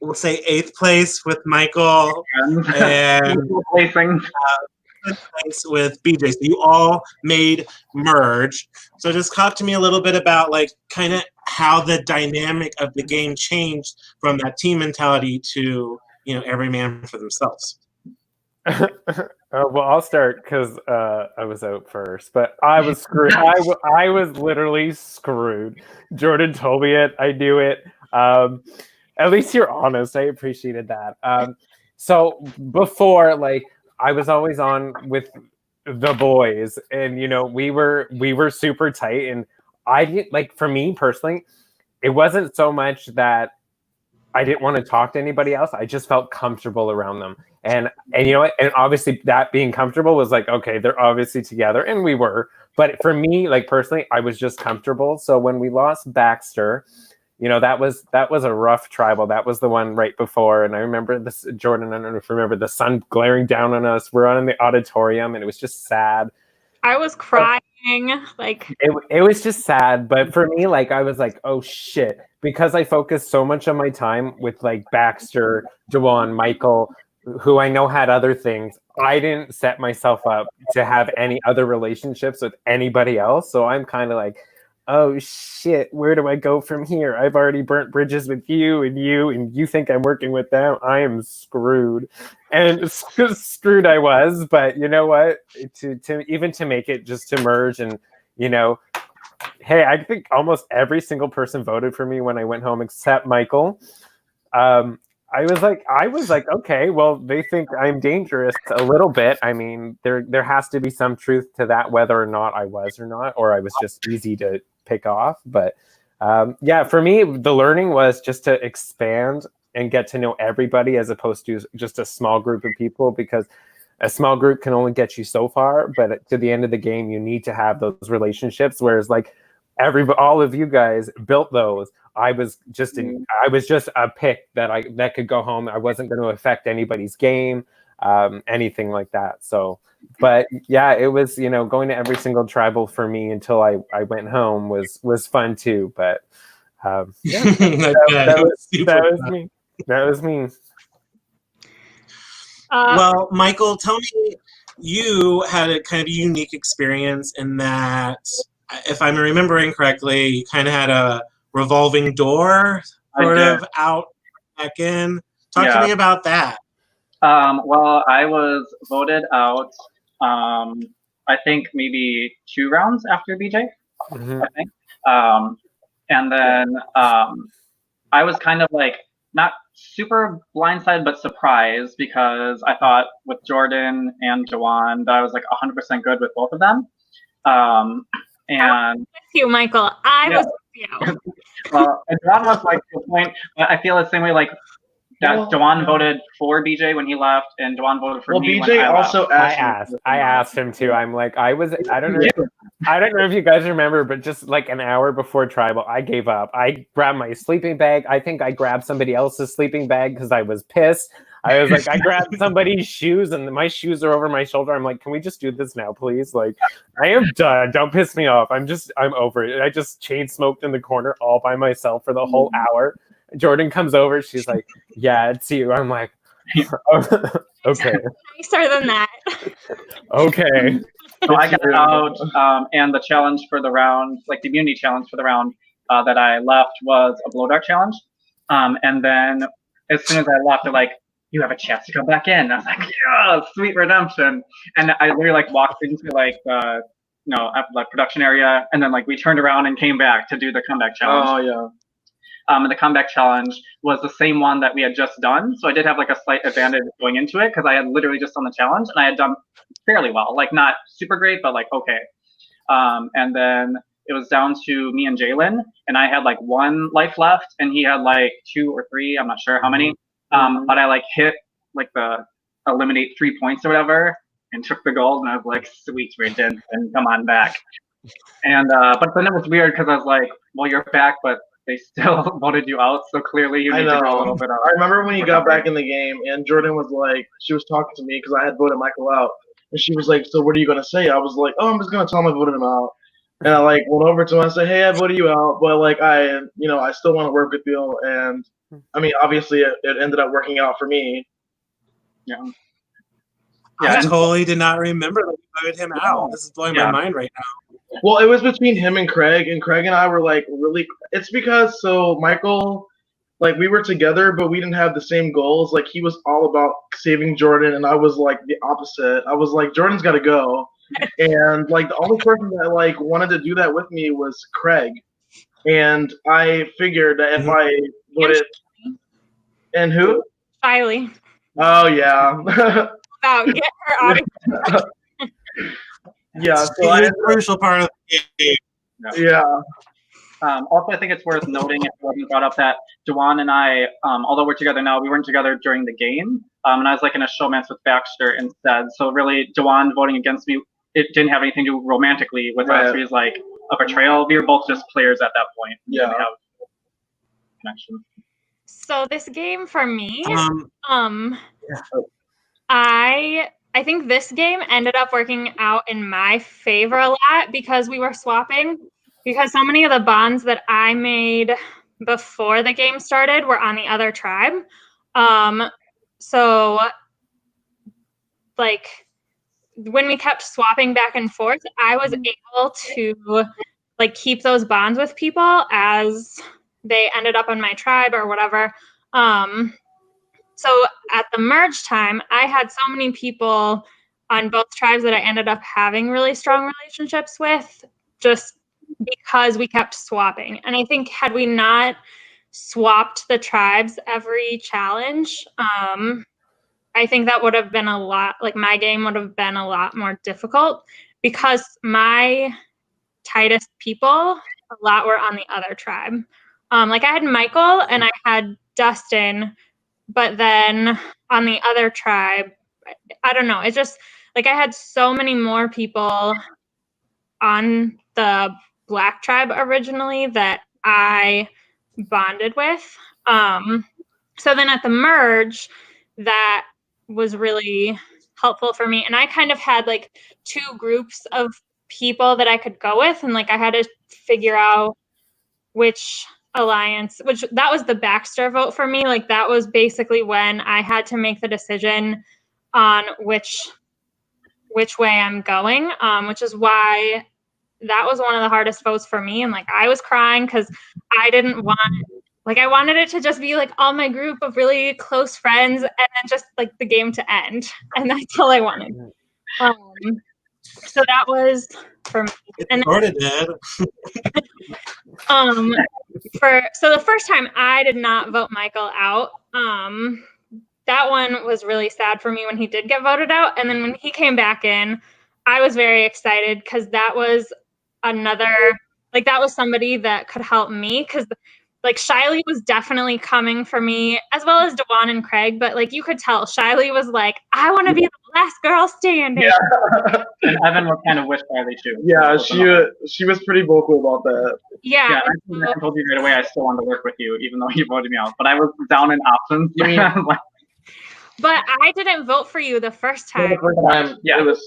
[SPEAKER 1] We'll say 8th place with Michael and fifth place with BJ. So you all made merge. So just talk to me a little bit about like kind of how the dynamic of the game changed from that team mentality to, you know, every man for themselves.
[SPEAKER 3] Well, I'll start because I was out first, but I was screwed. I was literally screwed. Jordan told me it. I knew it. At least you're honest. I appreciated that. So before, like, I was always on with the boys, and you know, we were super tight, and I didn't like. For me personally, it wasn't so much that I didn't want to talk to anybody else. I just felt comfortable around them. And you know what? And obviously that being comfortable was like, okay, they're obviously together, and we were. But for me, like personally, I was just comfortable. So when we lost Bannister, you know, that was a rough tribal. That was the one right before. And I remember this, Jordan, I don't know if you remember, the sun glaring down on us. We're on in the auditorium, and it was just sad.
[SPEAKER 2] I was crying. Like
[SPEAKER 3] it was just sad. But for me, like, I was like, oh shit. Because I focused so much of my time with like Bannister, Dewan, Michael, who I know had other things, I didn't set myself up to have any other relationships with anybody else. So I'm kind of like, oh shit, where do I go from here? I've already burnt bridges with you, and you think I'm working with them. I am screwed. And screwed I was, but you know what? To make it just to merge, and you know, hey, I think almost every single person voted for me when I went home except Michael. I was like, okay, well, they think I'm dangerous a little bit. I mean, there has to be some truth to that, whether or not I was or not, or I was just easy to pick off. But yeah, for me, the learning was just to expand and get to know everybody as opposed to just a small group of people, because a small group can only get you so far, but to the end of the game, you need to have those relationships. Whereas like all of you guys built those. I was just a pick that could go home. I wasn't going to affect anybody's game, anything like that. So, but yeah, it was, you know, going to every single tribal for me until I went home was fun too. But yeah, that was me. That was me.
[SPEAKER 1] Well, Michael, tell me, you had a kind of unique experience in that, if I'm remembering correctly, you kind of had a revolving door sort of out, back in. Talk to me about that.
[SPEAKER 5] Well, I was voted out, I think maybe 2 rounds after BJ, I think. And then I was kind of like, not super blindsided, but surprised, because I thought with Jordan and Jawan that I was like 100% good with both of them. And
[SPEAKER 2] with you, Michael. I was with you.
[SPEAKER 5] Well, and Jawan was like the point. I feel the same way, like that Jawan voted for BJ when he left, and Jawan voted for me.
[SPEAKER 6] BJ also
[SPEAKER 5] left.
[SPEAKER 3] I asked him to. I'm like, I don't know if you guys remember, but just like an hour before tribal, I gave up. I grabbed my sleeping bag. I think I grabbed somebody else's sleeping bag because I was pissed. I was like, I grabbed somebody's shoes, and my shoes are over my shoulder. I'm like, can we just do this now, please? Like, I am done. Don't piss me off. I'm over it. I just chain smoked in the corner all by myself for the whole hour. Jordan comes over. She's like, yeah, it's you. I'm like, okay.
[SPEAKER 2] Nicer than that.
[SPEAKER 3] Okay.
[SPEAKER 5] So I got out, and the challenge for the round, like the immunity challenge for the round that I left, was a blow dart challenge. And then as soon as I left, they're like, you have a chance to come back in. I was like, yeah, sweet redemption. And I literally like walked into like the at the production area, and then like we turned around and came back to do the comeback challenge.
[SPEAKER 6] Oh yeah.
[SPEAKER 5] And the comeback challenge was the same one that we had just done, so I did have like a slight advantage going into it because I had literally just done the challenge and I had done fairly well, like not super great, but like okay. And then it was down to me and Jalen, and I had like 1 life left, and he had like 2 or 3, I'm not sure how many. But I like hit like the eliminate 3 points or whatever, and took the gold, and I was like, sweet, we did, and come on back. And but then it was weird because I was like, well, you're back, but they still voted you out, so clearly you need to go a little bit out.
[SPEAKER 6] I remember when you got back in the game, and Jordan was like, she was talking to me because I had voted Michael out, and she was like, so what are you going to say? I was like, oh, I'm just going to tell him I voted him out. And I like went over to him and said, hey, I voted you out, but like I still want to work with you. And I mean, obviously it ended up working out for me.
[SPEAKER 5] Yeah.
[SPEAKER 1] I totally did not remember that you voted him out. This is blowing my mind right now.
[SPEAKER 6] Well, it was between him and Craig and I were like really. It's because Michael, like we were together, but we didn't have the same goals. Like he was all about saving Jordan, and I was like the opposite. I was like, Jordan's got to go, and like the only person that like wanted to do that with me was Craig, and I figured that if I voted, and who?
[SPEAKER 2] Shiley.
[SPEAKER 6] Oh yeah.
[SPEAKER 2] Get her out of here.
[SPEAKER 6] Yeah, so
[SPEAKER 1] it's a crucial part of the game.
[SPEAKER 6] Yeah.
[SPEAKER 5] Also, I think it's worth noting, if it wasn't brought up, that Dewan and I, although we're together now, we weren't together during the game, and I was like in a showmance with Baxter instead. So really, Dewan voting against me, it didn't have anything to do romantically with us. He was like a betrayal. We were both just players at that point.
[SPEAKER 6] Yeah.
[SPEAKER 5] We have connection.
[SPEAKER 2] So this game for me, I think this game ended up working out in my favor a lot because we were swapping, because so many of the bonds that I made before the game started were on the other tribe. So like when we kept swapping back and forth, I was able to like keep those bonds with people as they ended up on my tribe or whatever. So at the merge time, I had so many people on both tribes that I ended up having really strong relationships with just because we kept swapping. And I think had we not swapped the tribes every challenge, I think that would have been a lot, like my game would have been a lot more difficult because my tightest people, a lot were on the other tribe. Like I had Michael and I had Dustin, but then on the other tribe, I don't know. It's just like I had so many more people on the Black tribe originally that I bonded with. So then at the merge, that was really helpful for me. And I kind of had like 2 groups of people that I could go with. And like I had to figure out which alliance, which that was the Baxter vote for me. Like that was basically when I had to make the decision on which way I'm going, which is why that was one of the hardest votes for me. And like I was crying because I didn't want, like I wanted it to just be like all my group of really close friends and then just like the game to end. And that's all I wanted. So that was for me.
[SPEAKER 1] And then,
[SPEAKER 2] so the first time I did not vote Michael out. That one was really sad for me when he did get voted out. And then when he came back in, I was very excited because that was that was somebody that could help me, because like Shiley was definitely coming for me, as well as Dewan and Craig, but like you could tell Shiley was like, I want to be the last girl standing.
[SPEAKER 5] Yeah. And Evan was kind of with Shiley too.
[SPEAKER 6] Yeah, she was pretty vocal about that.
[SPEAKER 2] Yeah.
[SPEAKER 5] I told you right away I still wanted to work with you, even though you voted me out. But I was down in options.
[SPEAKER 6] You mean,
[SPEAKER 2] but I didn't vote for you the first time.
[SPEAKER 6] Yeah, it was.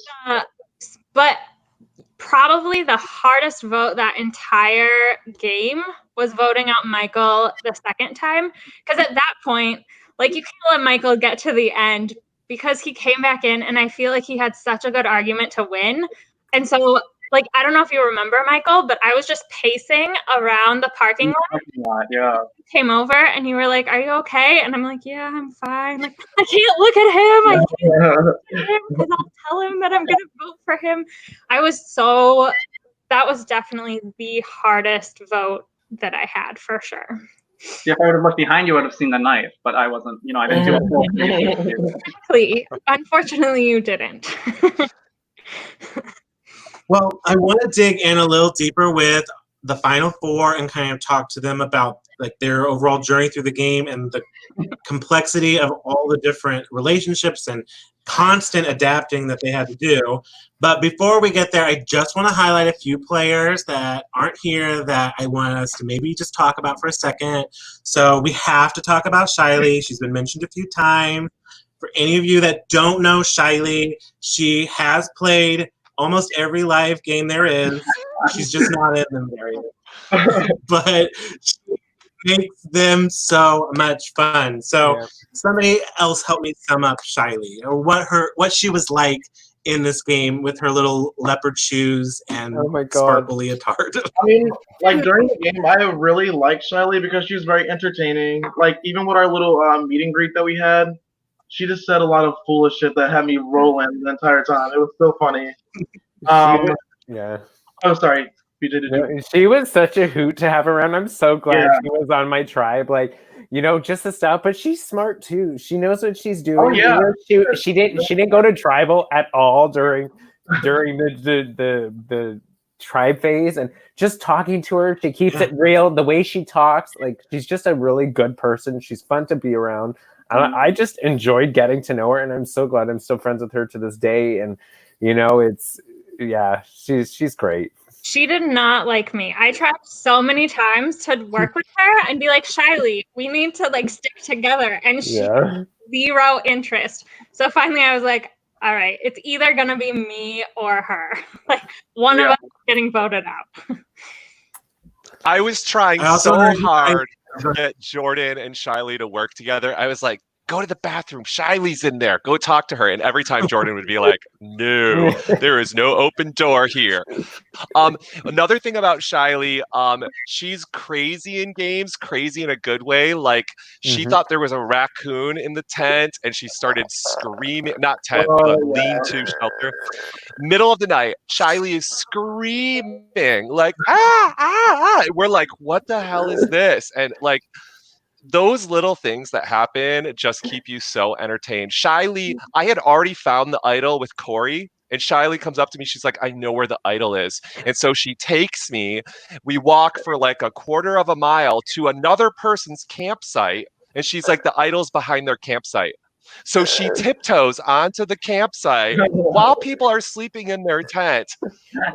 [SPEAKER 2] But probably the hardest vote that entire game was voting out Michael the second time. Because at that point, like you can't let Michael get to the end because he came back in and I feel like he had such a good argument to win. And so like, I don't know if you remember, Michael, but I was just pacing around the parking lot.
[SPEAKER 5] Yeah.
[SPEAKER 2] You came over and you were like, "Are you okay?" And I'm like, "Yeah, I'm fine." Like, I can't look at him. I can't look at him because I'll tell him that I'm gonna vote for him. That was definitely the hardest vote that I had for sure.
[SPEAKER 5] Yeah, if I would have looked behind you, I would have seen the knife, but I wasn't, I didn't do a full 360.
[SPEAKER 2] Exactly. Unfortunately, you didn't.
[SPEAKER 1] Well, I want to dig in a little deeper with the final four and kind of talk to them about like their overall journey through the game and the complexity of all the different relationships and constant adapting that they had to do. But before we get there, I just want to highlight a few players that aren't here that I want us to maybe just talk about for a second. So we have to talk about Shiley. She's been mentioned a few times. For any of you that don't know Shiley, she has played almost every live game there is. She's just not in them very much. But she makes them so much fun. So somebody else help me sum up Shiley, or what she was like in this game with her little leopard shoes and sparkle leotard.
[SPEAKER 6] I mean, like during the game, I really liked Shiley because she was very entertaining. Like even with our little meet and greet that we had, she just said a lot of foolish shit that had me rolling the entire time. It was so funny. Oh, sorry.
[SPEAKER 3] She was such a hoot to have around. I'm so glad she was on my tribe. Like, just the stuff, but she's smart too. She knows what she's doing.
[SPEAKER 6] Oh yeah.
[SPEAKER 3] She didn't go to tribal at all during the tribe phase, and just talking to her, she keeps it real. The way she talks, like she's just a really good person. She's fun to be around. I just enjoyed getting to know her, and I'm so glad I'm still friends with her to this day. And she's great.
[SPEAKER 2] She did not like me. I tried so many times to work with her and be like, Shiley, we need to like stick together. And she had zero interest. So finally I was like, all right, it's either gonna be me or her. Like one of us is getting voted out.
[SPEAKER 4] I was trying so hard to get Jordan and Shiley to work together. I was like, go to the bathroom. Shiley's in there. Go talk to her. And every time Jordan would be like, no, there is no open door here. Another thing about Shiley, she's crazy in games, crazy in a good way. Like she thought there was a raccoon in the tent and she started screaming, not tent, but lean-to shelter. Middle of the night, Shiley is screaming like, ah, ah, ah. We're like, what the hell is this? And like, those little things that happen just keep you so entertained. Shiley, I had already found the idol with Corey, and Shiley comes up to me. She's like, I know where the idol is. And so she takes me. We walk for like a quarter of a mile to another person's campsite, and she's like, the idol's behind their campsite. So she tiptoes onto the campsite while people are sleeping in their tent,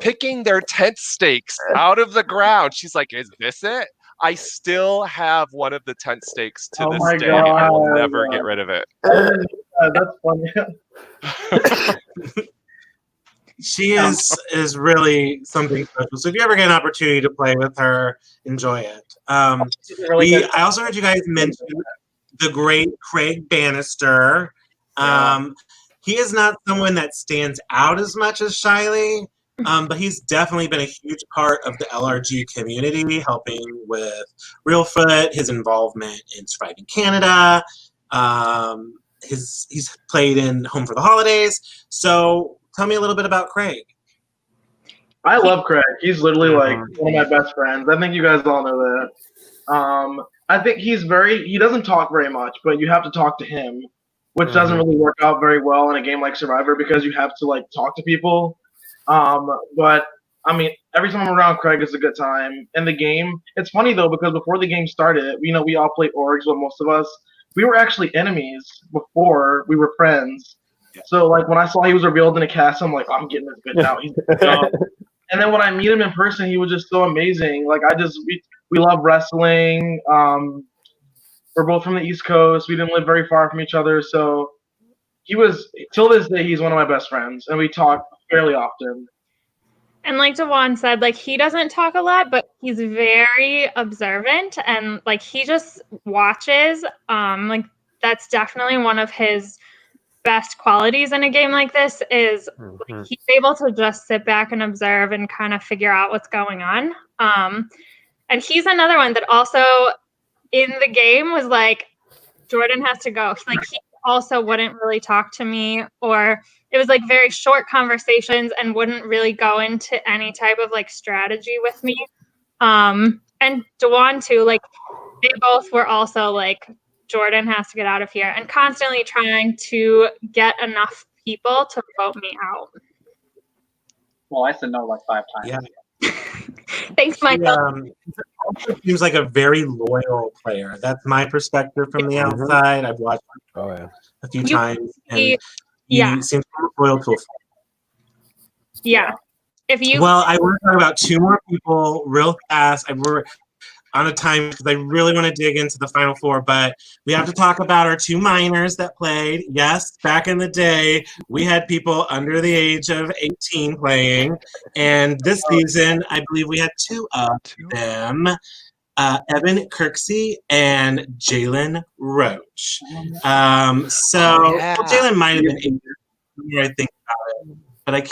[SPEAKER 4] picking their tent stakes out of the ground. She's like, is this it? I still have one of the tent stakes to this day. I will never get rid of it.
[SPEAKER 6] That's funny.
[SPEAKER 1] She is really something special. So if you ever get an opportunity to play with her, enjoy it. I also heard you guys mention the great Craig Bannister. He is not someone that stands out as much as Shiley. But he's definitely been a huge part of the LRG community, helping with Reelfoot, his involvement in Surviving Canada. He's played in Home for the Holidays. So tell me a little bit about Craig.
[SPEAKER 6] I love Craig. He's literally like one of my best friends. I think you guys all know that. I think he doesn't talk very much, but you have to talk to him, which doesn't really work out very well in a game like Survivor because you have to like talk to people. But I mean, every time I'm around Craig, it's a good time. In the game, it's funny though because before the game started, we all play orgs with most of us. We were actually enemies before we were friends. So like when I saw he was revealed in a cast, I'm like, I'm getting this good now. He's and then when I meet him in person, he was just so amazing. Like we love wrestling. We're both from the East Coast. We didn't live very far from each other, so he was till this day he's one of my best friends, and we talk fairly often.
[SPEAKER 2] And like Dewan said, like he doesn't talk a lot, but he's very observant and like he just watches. Like that's definitely one of his best qualities in a game like this is
[SPEAKER 3] Mhm.
[SPEAKER 2] he's able to just sit back and observe and kind of figure out what's going on. And he's another one that also in the game was like, Jordan has to go. Like he also wouldn't really talk to me, or it was like very short conversations and wouldn't really go into any type of like strategy with me. And Dewan too, like they both were also like, Jordan has to get out of here, and constantly trying to get enough people to vote me out.
[SPEAKER 5] Well, I said no like 5 times.
[SPEAKER 1] Yeah.
[SPEAKER 2] Thanks,
[SPEAKER 1] He
[SPEAKER 2] Michael.
[SPEAKER 1] also seems like a very loyal player. That's my perspective from the
[SPEAKER 3] Mhm.
[SPEAKER 1] outside. I've watched
[SPEAKER 3] Oh yeah.
[SPEAKER 1] a few
[SPEAKER 2] You-
[SPEAKER 1] times, and he
[SPEAKER 2] Yeah,
[SPEAKER 1] seems loyal to a fault.
[SPEAKER 2] yeah. If you
[SPEAKER 1] Well, I want to talk about 2 more people real fast. We're on a time because I really want to dig into the Final Four, but we have to talk about our 2 minors that played. Yes, back in the day, we had people under the age of 18 playing, and this season, I believe we had 2 of them. Evan Kirksey and Jalen Roach. Jalen might have been 8 when I think about it, but I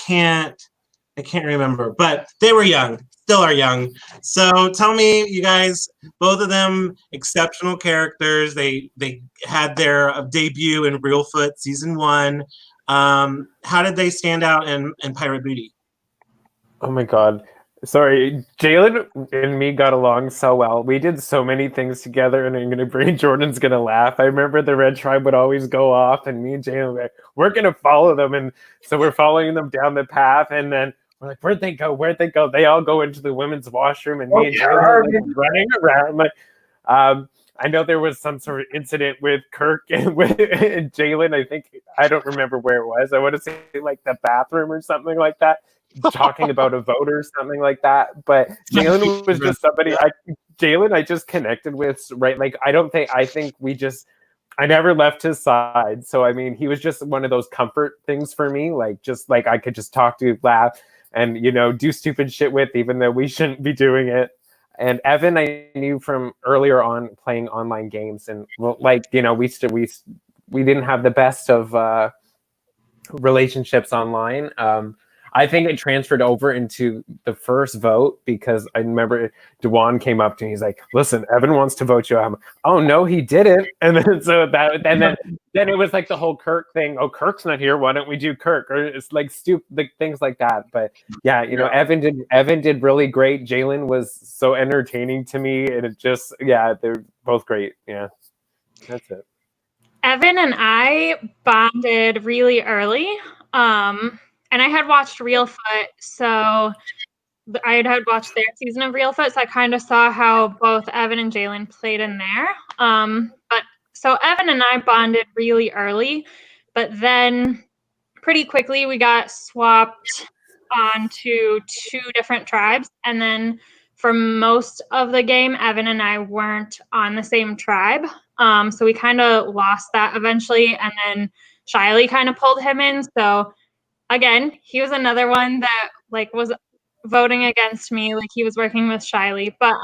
[SPEAKER 1] can't remember. But they were young, still are young. So tell me, you guys, both of them exceptional characters. They had their debut in Reelfoot season 1. How did they stand out in Pirate Booty?
[SPEAKER 3] Oh my God. Sorry, Jalen and me got along so well. We did so many things together, and I'm gonna bring Jordan's gonna laugh. I remember the Red Tribe would always go off, and me and Jalen were like, we're gonna follow them, and so we're following them down the path, and then we're like, where'd they go? Where'd they go? They all go into the women's washroom, and me and Jalen are like running around. Like, I know there was some sort of incident with Kirk and with and Jalen. I don't remember where it was. I want to say like the bathroom or something like that. Talking about a vote or something like that, but Jalen was just somebody I just connected with, right? Like I think I never left his side. So I mean, he was just one of those comfort things for me, like just like I could just talk to, laugh, and do stupid shit with, even though we shouldn't be doing it. And Evan, I knew from earlier on playing online games, and we didn't have the best of relationships online. I think it transferred over into the first vote because I remember Dewan came up to me. He's like, "Listen, Evan wants to vote you." I'm like, "Oh no, he didn't." And then it was like the whole Kirk thing. Oh, Kirk's not here. Why don't we do Kirk? Or it's like stupid things like that. But yeah, Evan did really great. Jalen was so entertaining to me, and they're both great. Yeah, that's it.
[SPEAKER 2] Evan and I bonded really early. And I had watched Reelfoot, so I had watched their season of Reelfoot, so I kind of saw how both Evan and Jalen played in there. But so Evan and I bonded really early, but then pretty quickly we got swapped onto 2 different tribes, and then for most of the game, Evan and I weren't on the same tribe. So we kind of lost that eventually, and then Shiley kind of pulled him in. So again, he was another one that like was voting against me, like he was working with Shiley. But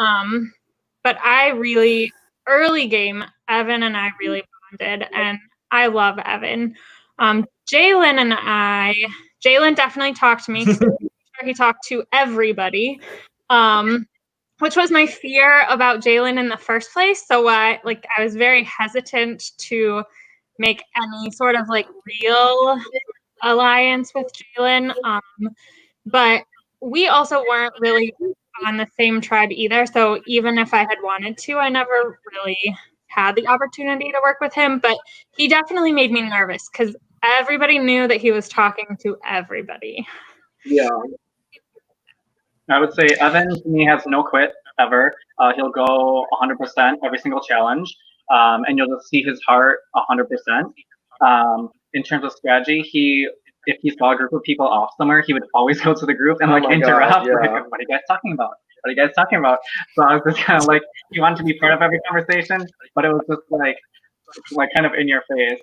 [SPEAKER 2] I really early game, Evan and I really bonded, and I love Evan. Jalen definitely talked to me. He talked to everybody. Which was my fear about Jalen in the first place. So I was very hesitant to make any sort of like real alliance with Jalen. But we also weren't really on the same tribe either. So even if I had wanted to, I never really had the opportunity to work with him. But he definitely made me nervous because everybody knew that he was talking to everybody.
[SPEAKER 5] Yeah. I would say Evan to me has no quit ever. He'll go 100% every single challenge, and you'll just see his heart 100%. In terms of strategy, if he saw a group of people off somewhere, he would always go to the group and interrupt.
[SPEAKER 6] God, yeah.
[SPEAKER 5] Like, what are you guys talking about? What are you guys talking about? So I was just kind of like, he wanted to be part of every conversation, but it was just like kind of in your face.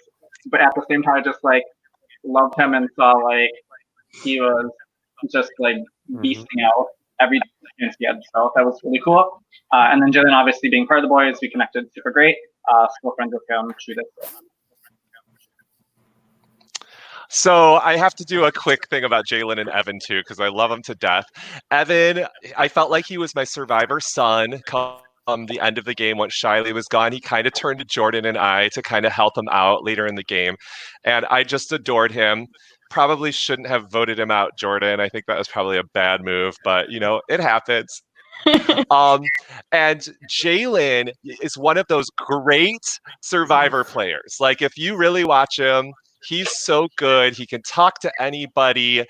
[SPEAKER 5] But at the same time, I just like loved him and saw like he was just like beasting out every chance he had. So that was really cool. And then Jalen, obviously being part of the boys, we connected super great. Still friends with him through this.
[SPEAKER 4] So I have to do a quick thing about Jalen and Evan too, because I love them to death. Evan, I felt like he was my survivor son. Come the end of the game, once Shiley was gone, he kind of turned to Jordan and I to kind of help him out later in the game, and I just adored him. Probably shouldn't have voted him out, Jordan. I think that was probably a bad move, but it happens. And Jalen is one of those great survivor players. Like if you really watch him, he's so good. He can talk to anybody.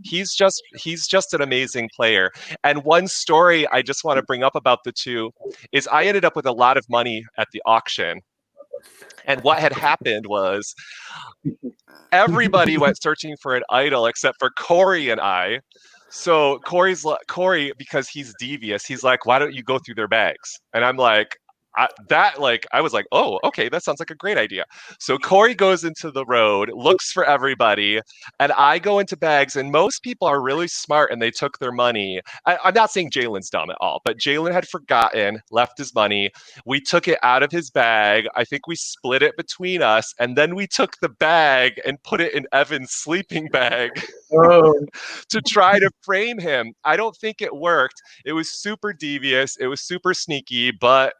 [SPEAKER 4] He's just an amazing player. And one story I just want to bring up about the two is I ended up with a lot of money at the auction. And what had happened was everybody went searching for an idol except for Corey and I. So Corey, because he's devious, he's like, why don't you go through their bags? And I'm like, I was like, oh, okay, that sounds like a great idea. So Corey goes into the road, looks for everybody, and I go into bags, and most people are really smart and they took their money. I'm not saying Jalen's dumb at all, but Jalen had forgotten, left his money. We took it out of his bag. I think we split it between us, and then we took the bag and put it in Evan's sleeping bag to try to frame him. I don't think it worked. It was super devious. It was super sneaky, but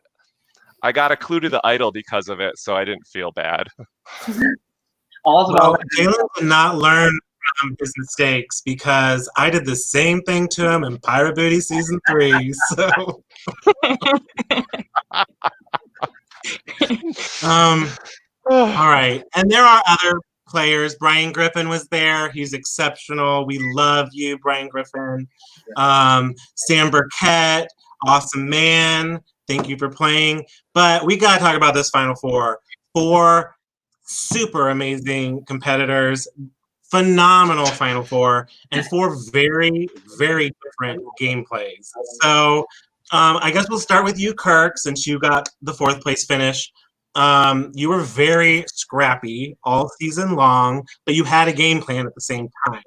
[SPEAKER 4] I got a clue to the idol because of it, so I didn't feel bad.
[SPEAKER 1] Jalen did not learn from his mistakes because I did the same thing to him in Pirate Booty Season 3. So, all right. And there are other players. Brian Griffin was there. He's exceptional. We love you, Brian Griffin. Sam Burkett, awesome man. Thank you for playing. But we got to talk about this Final Four. 4 super amazing competitors, phenomenal Final Four, and 4 very, very different gameplays. So I guess we'll start with you, Kirk, since you got the 4th place finish. You were very scrappy all season long, but you had a game plan at the same time.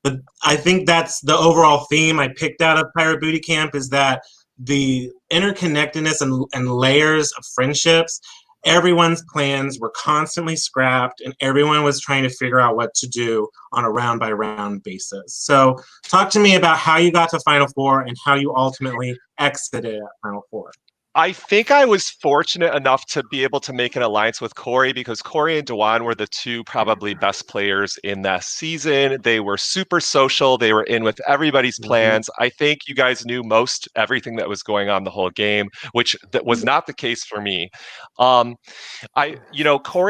[SPEAKER 1] But I think that's the overall theme I picked out of Pirate Booty Camp is that the interconnectedness and layers of friendships, everyone's plans were constantly scrapped and everyone was trying to figure out what to do on a round by round basis. So talk to me about how you got to Final Four and how you ultimately exited at Final Four.
[SPEAKER 4] I think I was fortunate enough to be able to make an alliance with Corey because Corey and Dewan were the 2 probably best players in that season. They were super social. They were in with everybody's plans. I think you guys knew most everything that was going on the whole game, which that was not the case for me. Corey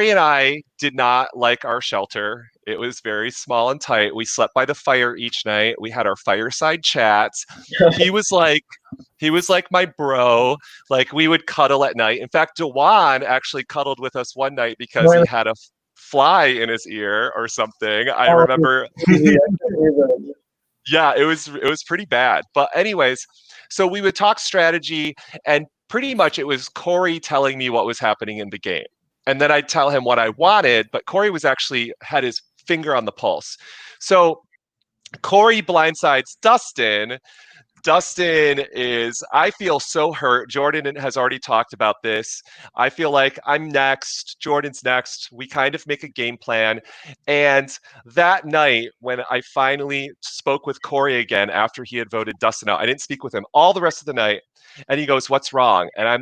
[SPEAKER 4] and I did not like our shelter. It was very small and tight. We slept by the fire each night. We had our fireside chats. He was like my bro. Like we would cuddle at night. In fact, Dewan actually cuddled with us one night because he had a fly in his ear or something. I remember. Yeah, it was pretty bad. But anyways, so we would talk strategy, and pretty much it was Corey telling me what was happening in the game. And then I'd tell him what I wanted, but Corey had his finger on the pulse. So Corey blindsides Dustin. Dustin I feel so hurt. Jordan has already talked about this. I feel like I'm next. Jordan's next. We kind of make a game plan. And that night, when I finally spoke with Corey again after he had voted Dustin out, I didn't speak with him all the rest of the night. And he goes, "What's wrong?" And I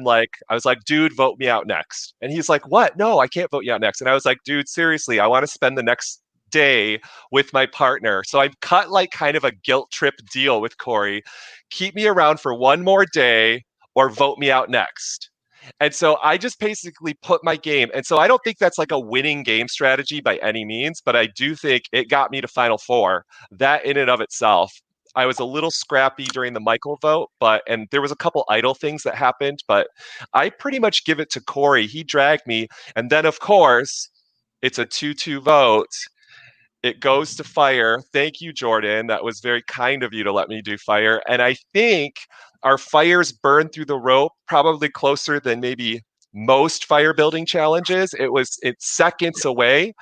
[SPEAKER 4] was like, "Dude, vote me out next." And he's like, "What? No, I can't vote you out next." And I was like, "Dude, seriously, I want to spend the next day with my partner." So I cut like kind of a guilt trip deal with Corey. Keep me around for one more day or vote me out next. And so I just basically put my game. And so I don't think that's like a winning game strategy by any means, but I do think it got me to Final Four. That in and of itself. I was a little scrappy during the Michael vote, and there was a couple idle things that happened, but I pretty much give it to Corey. He dragged me. And then, of course, it's a 2-2 vote. It goes to fire. Thank you, Jordan. That was very kind of you to let me do fire. And I think our fires burned through the rope probably closer than maybe most fire building challenges. It's seconds away.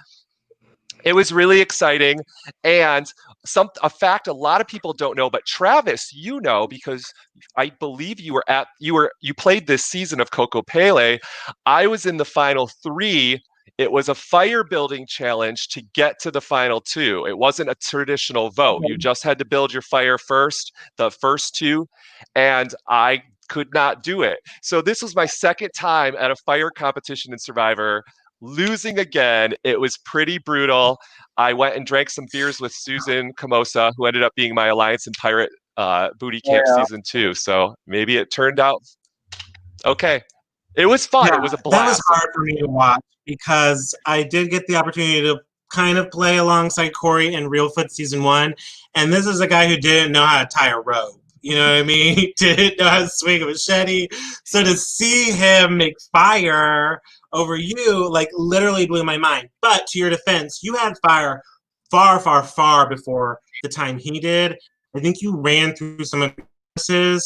[SPEAKER 4] It was really exciting. And a fact a lot of people don't know, but Travis, because I believe you played this season of Coco Pele. I was in the final 3 It was a fire building challenge to get to the final two. It wasn't a traditional vote. You just had to build your fire first, the first two, and I could not do it. So this was my second time at a fire competition in Survivor, losing again. It was pretty brutal. I went and drank some beers with Susan Camosa, who ended up being my Alliance and Pirate Booty Camp season 2. So maybe it turned out okay. It was fun.
[SPEAKER 1] Yeah,
[SPEAKER 4] it was a
[SPEAKER 1] that was
[SPEAKER 4] blast.
[SPEAKER 1] hard for me to watch because I did get the opportunity to kind of play alongside Corey in Reelfoot season 1, and this is a guy who didn't know how to tie a rope. You know what I mean? He didn't know how to swing a machete. So to see him make fire over you, like, literally blew my mind. But to your defense, you had fire far, far, far before the time he did. I think you ran through some of the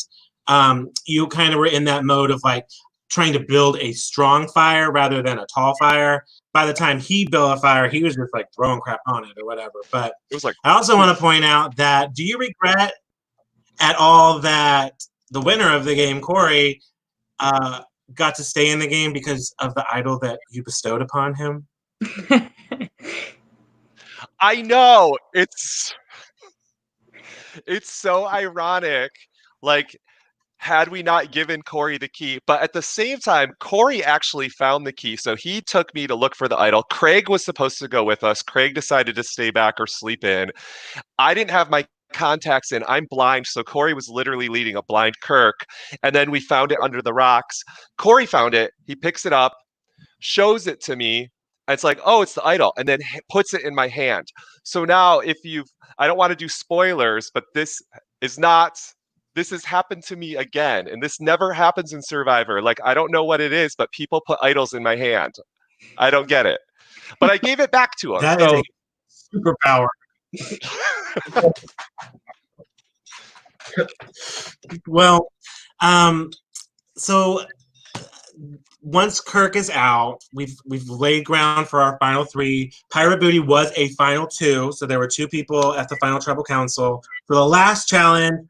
[SPEAKER 1] you kind of were in that mode of like trying to build a strong fire rather than a tall fire. By the time he built a fire, he was just like throwing crap on it or whatever. But
[SPEAKER 4] It was like,
[SPEAKER 1] I also want to point out that, do you regret at all that the winner of the game, Corey, got to stay in the game because of the idol that you bestowed upon him?
[SPEAKER 4] I know. It's so ironic. Like, had we not given Corey the key, but at the same time, Corey actually found the key. So he took me to look for the idol. Craig was supposed to go with us. Craig decided to stay back or sleep in. I didn't have my contacts in. I'm blind. So Corey was literally leading a blind Kirk. And then we found it under the rocks. Corey found it. He picks it up, shows it to me. And it's like, oh, it's the idol. And then puts it in my hand. So now I don't want to do spoilers, but this has happened to me again. And this never happens in Survivor. Like, I don't know what it is, but people put idols in my hand. I don't get it. But I gave it back to him.
[SPEAKER 1] That is a superpower. Well, so once Kirk is out, we've laid ground for our final 3. Pirate Booty was a final 2, so there were 2 people at the final Tribal Council. For the last challenge,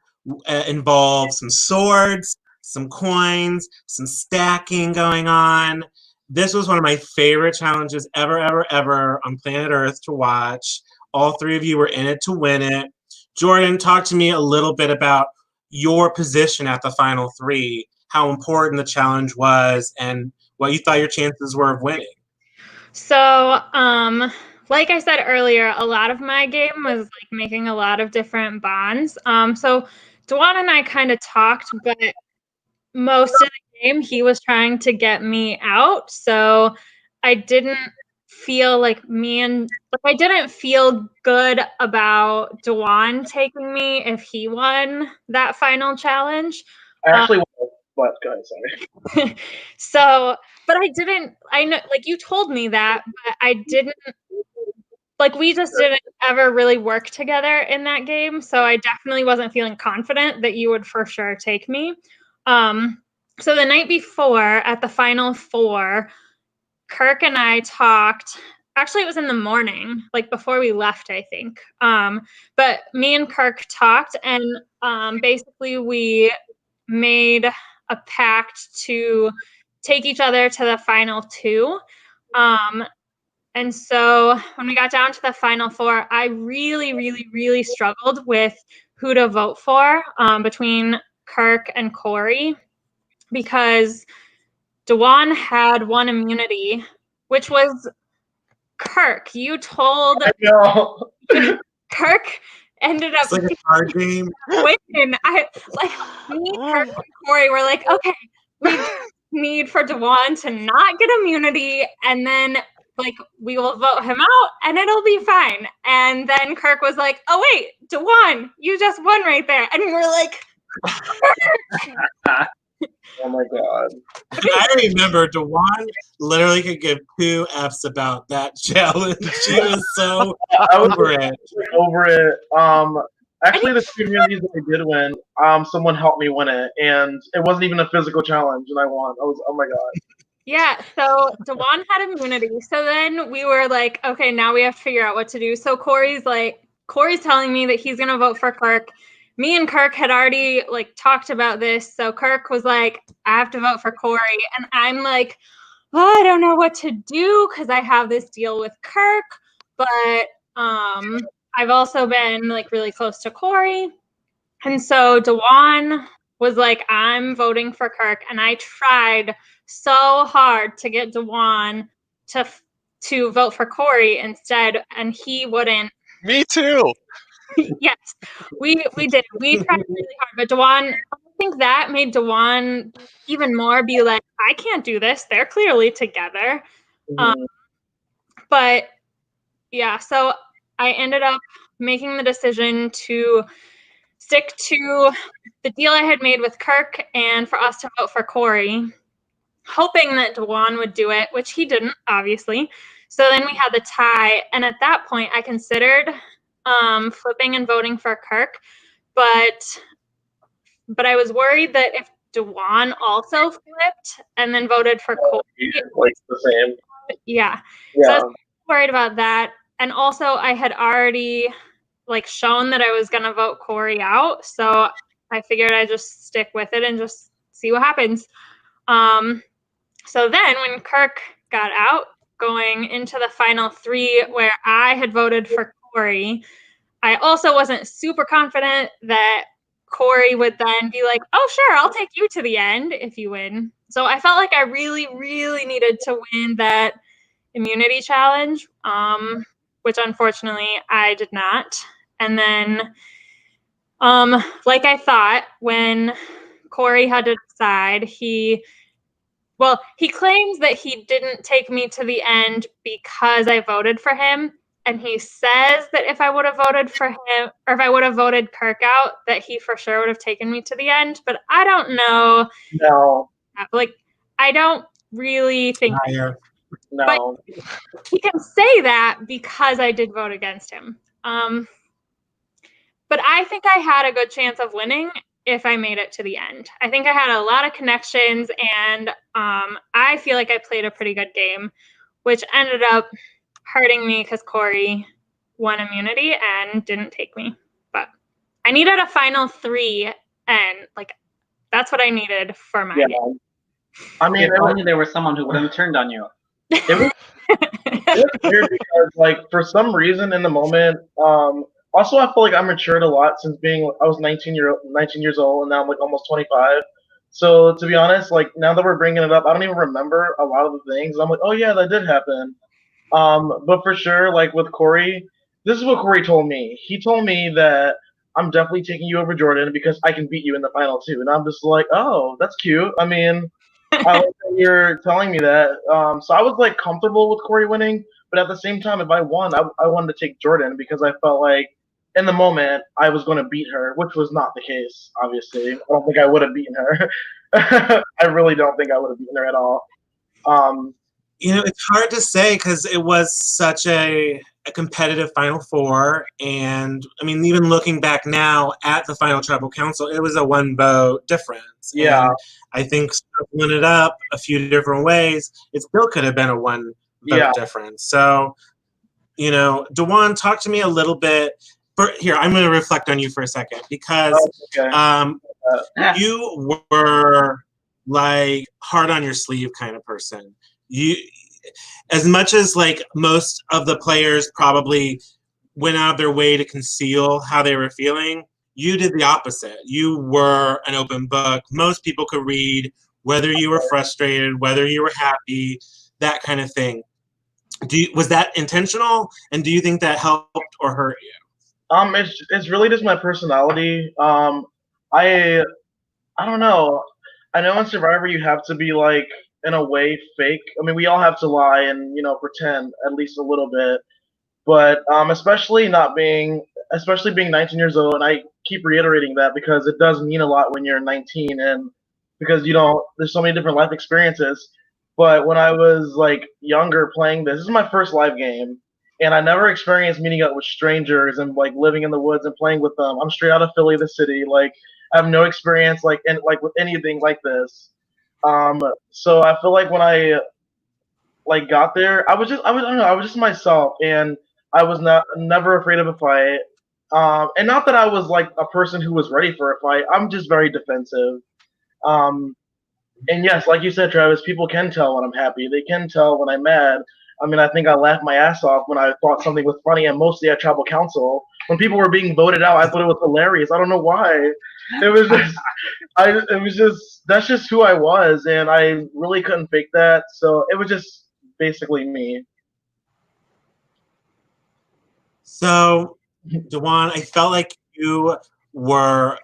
[SPEAKER 1] involved some swords, some coins, some stacking going on. This was one of my favorite challenges ever on planet Earth to watch. All 3 of you were in it to win it. Jordan, talk to me a little bit about your position at the final 3, how important the challenge was, and what you thought your chances were of winning.
[SPEAKER 2] So, like I said earlier, a lot of my game was like making a lot of different bonds. So Dwan and I kind of talked, but most of the game he was trying to get me out. So I didn't feel like I didn't feel good about Dwan taking me if he won that final challenge.
[SPEAKER 6] I actually but go ahead, sorry.
[SPEAKER 2] So, but I know, like, you told me that, but I didn't, like, we just didn't ever really work together in that game. So I definitely wasn't feeling confident that you would for sure take me. So the night before at the final 4, Kirk and I talked. Actually, it was in the morning, like before we left, I think. But me and Kirk talked, and basically we made a pact to take each other to the final 2. And so when we got down to the final 4, I really struggled with who to vote for between Kirk and Corey, because Dwan had 1 immunity, which was Kirk. You told Kirk ended up
[SPEAKER 1] It's like a card game.
[SPEAKER 2] winning. Me, Kirk, and Corey were like, okay, we need for Dwan to not get immunity, and then like we will vote him out and it'll be fine. And then Kirk was like, oh wait, Dwan, you just won right there. And we were like,
[SPEAKER 6] Oh my god.
[SPEAKER 1] I remember Dwan literally could give 2 F's about that challenge. She was so over it.
[SPEAKER 6] Over it. Actually, the 2 communities that I did win, someone helped me win it, and it wasn't even a physical challenge, and I won. Oh my god.
[SPEAKER 2] yeah, so Dwan had immunity. So then we were like, okay, now we have to figure out what to do. So Corey's telling me that he's gonna vote for Kirk. Me and Kirk had already like talked about this. So Kirk was like, I have to vote for Corey. And I'm like, oh, I don't know what to do because I have this deal with Kirk, but I've also been like really close to Corey. And so Dewan was like, I'm voting for Kirk. And I tried so hard to get Dewan to vote for Corey instead, and he wouldn't.
[SPEAKER 4] Me too.
[SPEAKER 2] Yes, we did. We tried really hard, but Dewan, I think that made Dewan even more be like, I can't do this. They're clearly together. But yeah, so I ended up making the decision to stick to the deal I had made with Kirk and for us to vote for Corey, hoping that Dewan would do it, which he didn't, obviously. So then we had the tie, and at that point, I considered flipping and voting for Kirk, but I was worried that if Dewan also flipped and then voted for Corey,
[SPEAKER 6] like the same.
[SPEAKER 2] Yeah.
[SPEAKER 6] Yeah.
[SPEAKER 2] So I was worried about that, and also I had already like shown that I was going to vote Corey out, so I figured I'd just stick with it and just see what happens. So then when Kirk got out, going into the final three where I had voted for Corey, I also wasn't super confident that Corey would then be like, oh, sure, I'll take you to the end if you win. So I felt like I really, really needed to win that immunity challenge, which unfortunately I did not. And then, like I thought, when Corey had to decide, he claims that he didn't take me to the end because I voted for him. And he says that if I would have voted for him, or if I would have voted Kirk out, that he for sure would have taken me to the end. But I don't know.
[SPEAKER 6] No.
[SPEAKER 2] Like, I don't really think.
[SPEAKER 6] No.
[SPEAKER 2] But he can say that because I did vote against him. But I think I had a good chance of winning if I made it to the end. I think I had a lot of connections, and I feel like I played a pretty good game, which ended up hurting me because Corey won immunity and didn't take me. But I needed a final three, and like that's what I needed for my game.
[SPEAKER 5] I mean, if only there was someone who wouldn't have turned on you.
[SPEAKER 6] It was weird because, like, for some reason in the moment, also I feel like I matured a lot since I was 19 years old, and now I'm like almost 25. So to be honest, like now that we're bringing it up, I don't even remember a lot of the things. I'm like, oh yeah, that did happen. But for sure, like with Corey, this is what Corey told me. He told me that I'm definitely taking you over Jordan because I can beat you in the final two, and I'm just like, oh, that's cute. I mean, I like that you're telling me that. So I was like comfortable with Corey winning, but at the same time, if I won, I wanted to take Jordan because I felt like in the moment I was going to beat her, which was not the case. Obviously, I don't think I would have beaten her. I really don't think I would have beaten her at all.
[SPEAKER 1] It's hard to say because it was such a competitive Final Four, and I mean, even looking back now at the Final Tribal Council, it was a one vote difference.
[SPEAKER 6] Yeah.
[SPEAKER 1] And I think splitting it up a few different ways, it still could have been a one vote difference. So, Dewan, talk to me a little bit. Here, I'm going to reflect on you for a second because you were like hard on your sleeve kind of person. You, as much as like most of the players probably went out of their way to conceal how they were feeling, you did the opposite. You were an open book. Most people could read whether you were frustrated, whether you were happy, that kind of thing. Was that intentional? And do you think that helped or hurt you?
[SPEAKER 6] It's really just my personality. I don't know. I know in Survivor you have to be like in a way fake. I mean, we all have to lie and pretend at least a little bit. But especially being 19 years old, and I keep reiterating that because it does mean a lot when you're 19, and because there's so many different life experiences. But when I was like younger playing this is my first live game, and I never experienced meeting up with strangers and like living in the woods and playing with them. I'm straight out of Philly, the city. Like I have no experience with anything like this. So I feel like when I like got there, I don't know, I was just myself, and I was never afraid of a fight. And not that I was like a person who was ready for a fight. I'm just very defensive. And yes, like you said, Travis, people can tell when I'm happy. They can tell when I'm mad. I mean, I think I laughed my ass off when I thought something was funny, and mostly at tribal council. When people were being voted out, I thought it was hilarious. I don't know why. It was just, that's just who I was, and I really couldn't fake that. So it was just basically me.
[SPEAKER 1] So, Dewan, I felt like you were,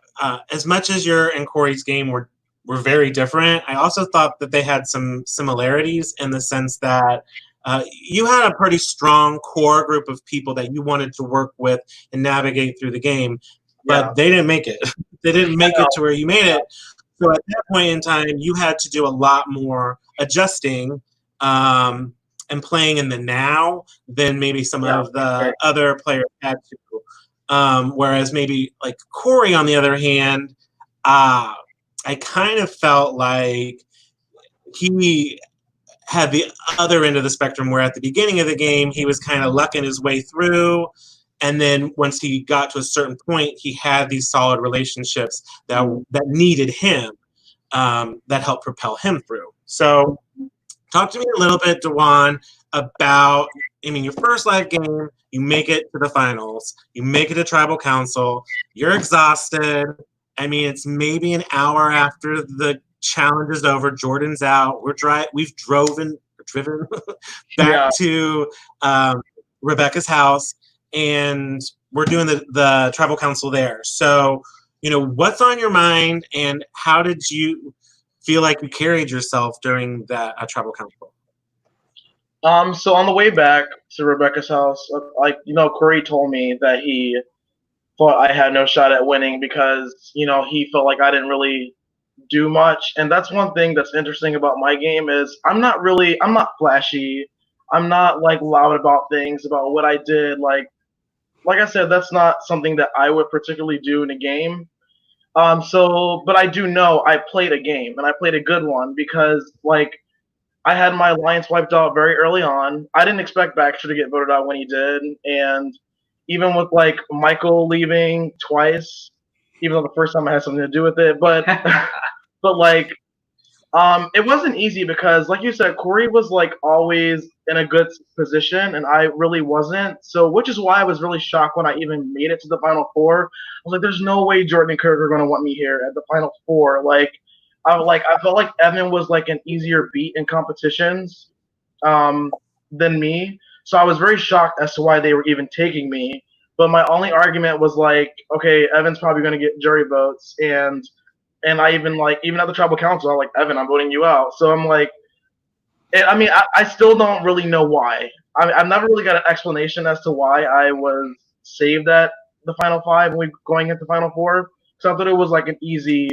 [SPEAKER 1] as much as your and Corey's game were very different, I also thought that they had some similarities in the sense that you had a pretty strong core group of people that you wanted to work with and navigate through the game, but they didn't make it. They didn't make it to where you made it. So at that point in time, you had to do a lot more adjusting and playing in the now than maybe some of the other players had to. Whereas maybe like Corey, on the other hand, I kind of felt like he had the other end of the spectrum where at the beginning of the game, he was kind of lucking his way through. And then once he got to a certain point, he had these solid relationships that needed him, that helped propel him through. So talk to me a little bit, Dewan, about, I mean, your first live game, you make it to the finals, you make it to tribal council, you're exhausted. I mean, it's maybe an hour after the challenge is over, Jordan's out, we've driven back to Rebecca's house, and we're doing the tribal council there. So, you know, what's on your mind, and how did you feel like you carried yourself during that tribal council?
[SPEAKER 6] So on the way back to Rebecca's house, like, you know, Corey told me that he thought I had no shot at winning because, you know, he felt like I didn't really do much. And that's one thing that's interesting about my game is I'm not flashy. I'm not like loud about things, about what I did. Like I said, that's not something that I would particularly do in a game. But I do know I played a game, and I played a good one because, like, I had my alliance wiped out very early on. I didn't expect Baxter to get voted out when he did, and even with like Michael leaving twice, even though the first time I had something to do with it, but but like it wasn't easy because, like you said, Corey was like always in a good position, and I really wasn't. So, which is why I was really shocked when I even made it to the Final Four. I was like, "There's no way Jordan and Kirk are going to want me here at the Final Four." I felt like Evan was like an easier beat in competitions than me. So I was very shocked as to why they were even taking me. But my only argument was like, okay, Evan's probably going to get jury votes, and I even at the tribal council, I'm like, Evan, I'm voting you out. So I'm like, I mean, I still don't really know why. I've never really got an explanation as to why I was saved at the Final Five when we going into Final Four. So I thought it was like an easy.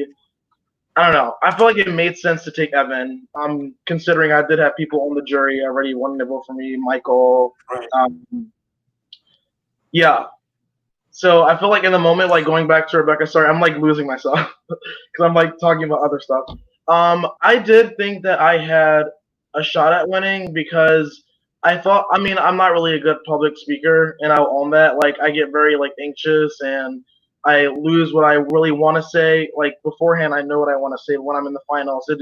[SPEAKER 6] I don't know. I feel like it made sense to take Evan. Considering I did have people on the jury already wanting to vote for me, Michael. Yeah. So I feel like in the moment, like going back to Rebecca, sorry, I'm like losing myself because I'm like talking about other stuff. I did think that I had a shot at winning because I thought, I mean, I'm not really a good public speaker, and I'll own that. Like, I get very like anxious, and I lose what I really want to say. Like beforehand, I know what I want to say. When I'm in the finals, I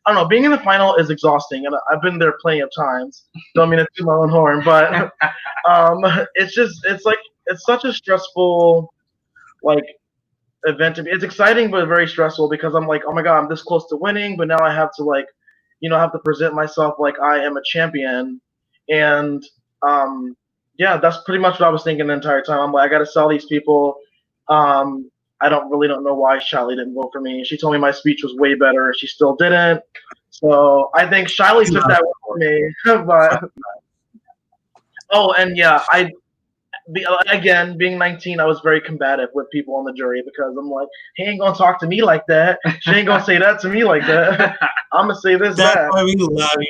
[SPEAKER 6] don't know. Being in the final is exhausting, and I've been there plenty of times. Don't mean to toot my own horn, but it's such a stressful like event to me. It's exciting but very stressful because I'm like, oh my god, I'm this close to winning, but now I have to like, have to present myself like I am a champion, and yeah, that's pretty much what I was thinking the entire time. I'm like, I got to sell these people. I don't know why Shiley didn't vote for me. She told me my speech was way better. She still didn't. So I think Shiley took that one for me. But oh, and yeah, again, being 19, I was very combative with people on the jury because I'm like, he ain't gonna talk to me like that. She ain't gonna say that to me like that. I'm gonna say this.
[SPEAKER 1] That's why we love you.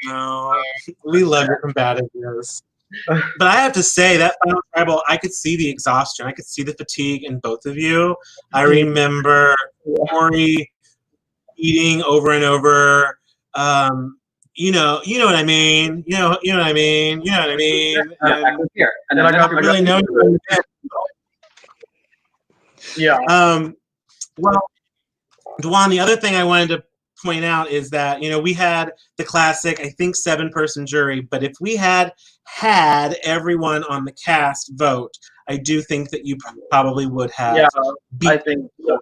[SPEAKER 1] No, we love your combativeness. But I have to say that final tribal, I could see the exhaustion. I could see the fatigue in both of you. I remember Corey eating over and over. You know what I mean. You know what I mean. You know what I mean.
[SPEAKER 5] And I got
[SPEAKER 1] really know.
[SPEAKER 6] Yeah.
[SPEAKER 1] Well, Dewan, the other thing I wanted to point out is that, we had the classic, I think, 7-person jury, but if we had everyone on the cast vote, I do think that you probably would have beat
[SPEAKER 6] I think so.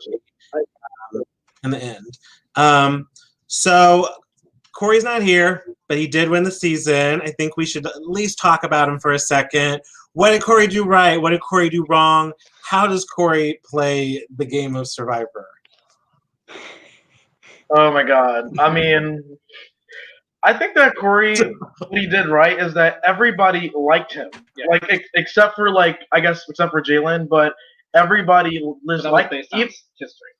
[SPEAKER 1] in the end. So Corey's not here, but he did win the season. I think we should at least talk about him for a second. What did Corey do right? What did Corey do wrong? How does Corey play the game of Survivor?
[SPEAKER 6] Oh my God. I mean, I think that Corey, what he did right is that everybody liked him. Yeah. Like, except for Jalen, but everybody liked history.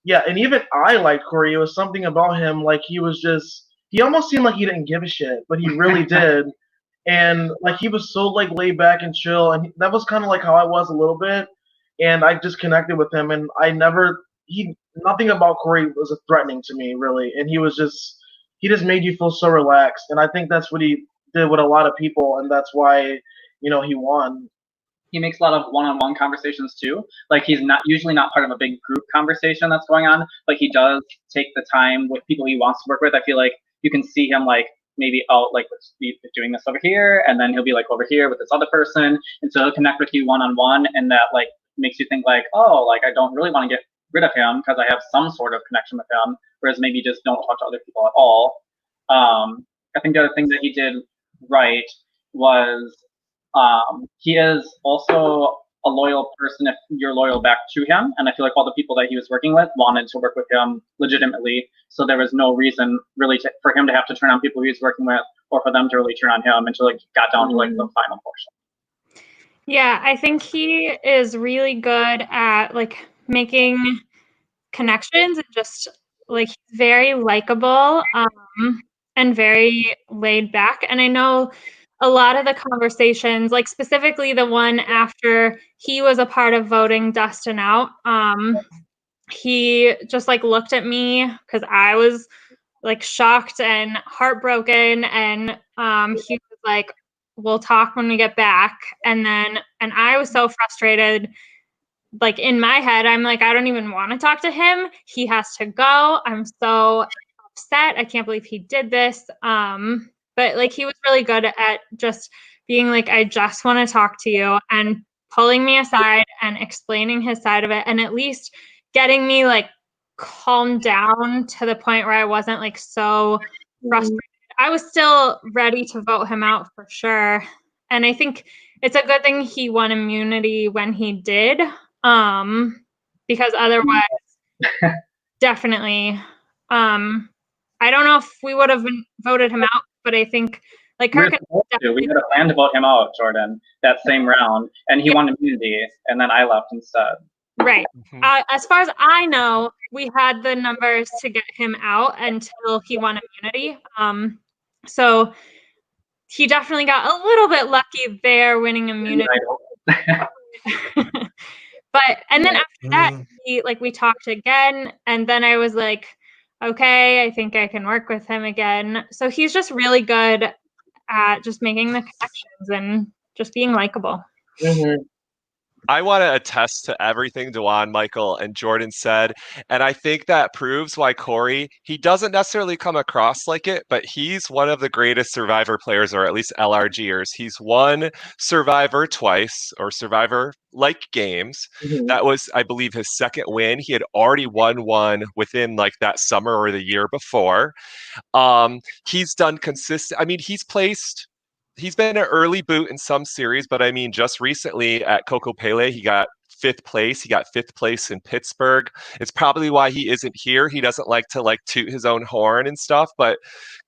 [SPEAKER 6] Yeah, and even I liked Corey. It was something about him, like he almost seemed like he didn't give a shit, but he really did. And like he was so like laid back and chill, and that was kind of like how I was a little bit. And I just connected with him, and nothing about Corey was threatening to me really, and he just made you feel so relaxed, and I think that's what he did with a lot of people, and that's why he won.
[SPEAKER 5] He makes a lot of one-on-one conversations too. Like he's usually not part of a big group conversation that's going on, but he does take the time with people he wants to work with. I feel like you can see him like maybe like doing this over here, and then he'll be like over here with this other person, and so he'll connect with you one-on-one, and that like makes you think like, oh, like I don't really want to get rid of him because I have some sort of connection with him, whereas maybe just don't talk to other people at all. I think the other thing that he did right was he is also a loyal person if you're loyal back to him, and I feel like all the people that he was working with wanted to work with him legitimately, so there was no reason really for him to have to turn on people he was working with or for them to really turn on him until like got down to like the final portion.
[SPEAKER 2] Yeah, I think he is really good at like making connections and just like very likable and very laid back. And I know a lot of the conversations, like specifically the one after he was a part of voting Dustin out, he just like looked at me because I was like shocked and heartbroken, and he was like, we'll talk when we get back. And I was so frustrated. Like in my head, I'm like, I don't even want to talk to him. He has to go. I'm so upset. I can't believe he did this. But like he was really good at just being like, I just want to talk to you, and pulling me aside and explaining his side of it, and at least getting me like calmed down to the point where I wasn't like so frustrated. I was still ready to vote him out for sure. And I think it's a good thing he won immunity when he did. Because otherwise, definitely, I don't know if we would have voted him out, but I think like Kirk
[SPEAKER 5] we had a plan to vote him out, Jordan, that same round, and he won immunity, and then I left instead.
[SPEAKER 2] Right. As far as I know, we had the numbers to get him out until he won immunity. So he definitely got a little bit lucky there, winning immunity. And then after that, we talked again, and then I was like, okay, I think I can work with him again. So he's just really good at just making the connections and just being likable.
[SPEAKER 6] Mm-hmm.
[SPEAKER 4] I want to attest to everything Dewan, Michael, and Jordan said. And I think that proves why Corey, he doesn't necessarily come across like it, but he's one of the greatest Survivor players, or at least LRGers. He's won Survivor twice, or Survivor-like games.
[SPEAKER 6] Mm-hmm.
[SPEAKER 4] That was, I believe, his second win. He had already won one within like that summer or the year before. He's done consistent. I mean, he's been an early boot in some series, but I mean, just recently at Coco Pele, he got 5th place. He got 5th place in Pittsburgh. It's probably why he isn't here. He doesn't like to like toot his own horn and stuff, but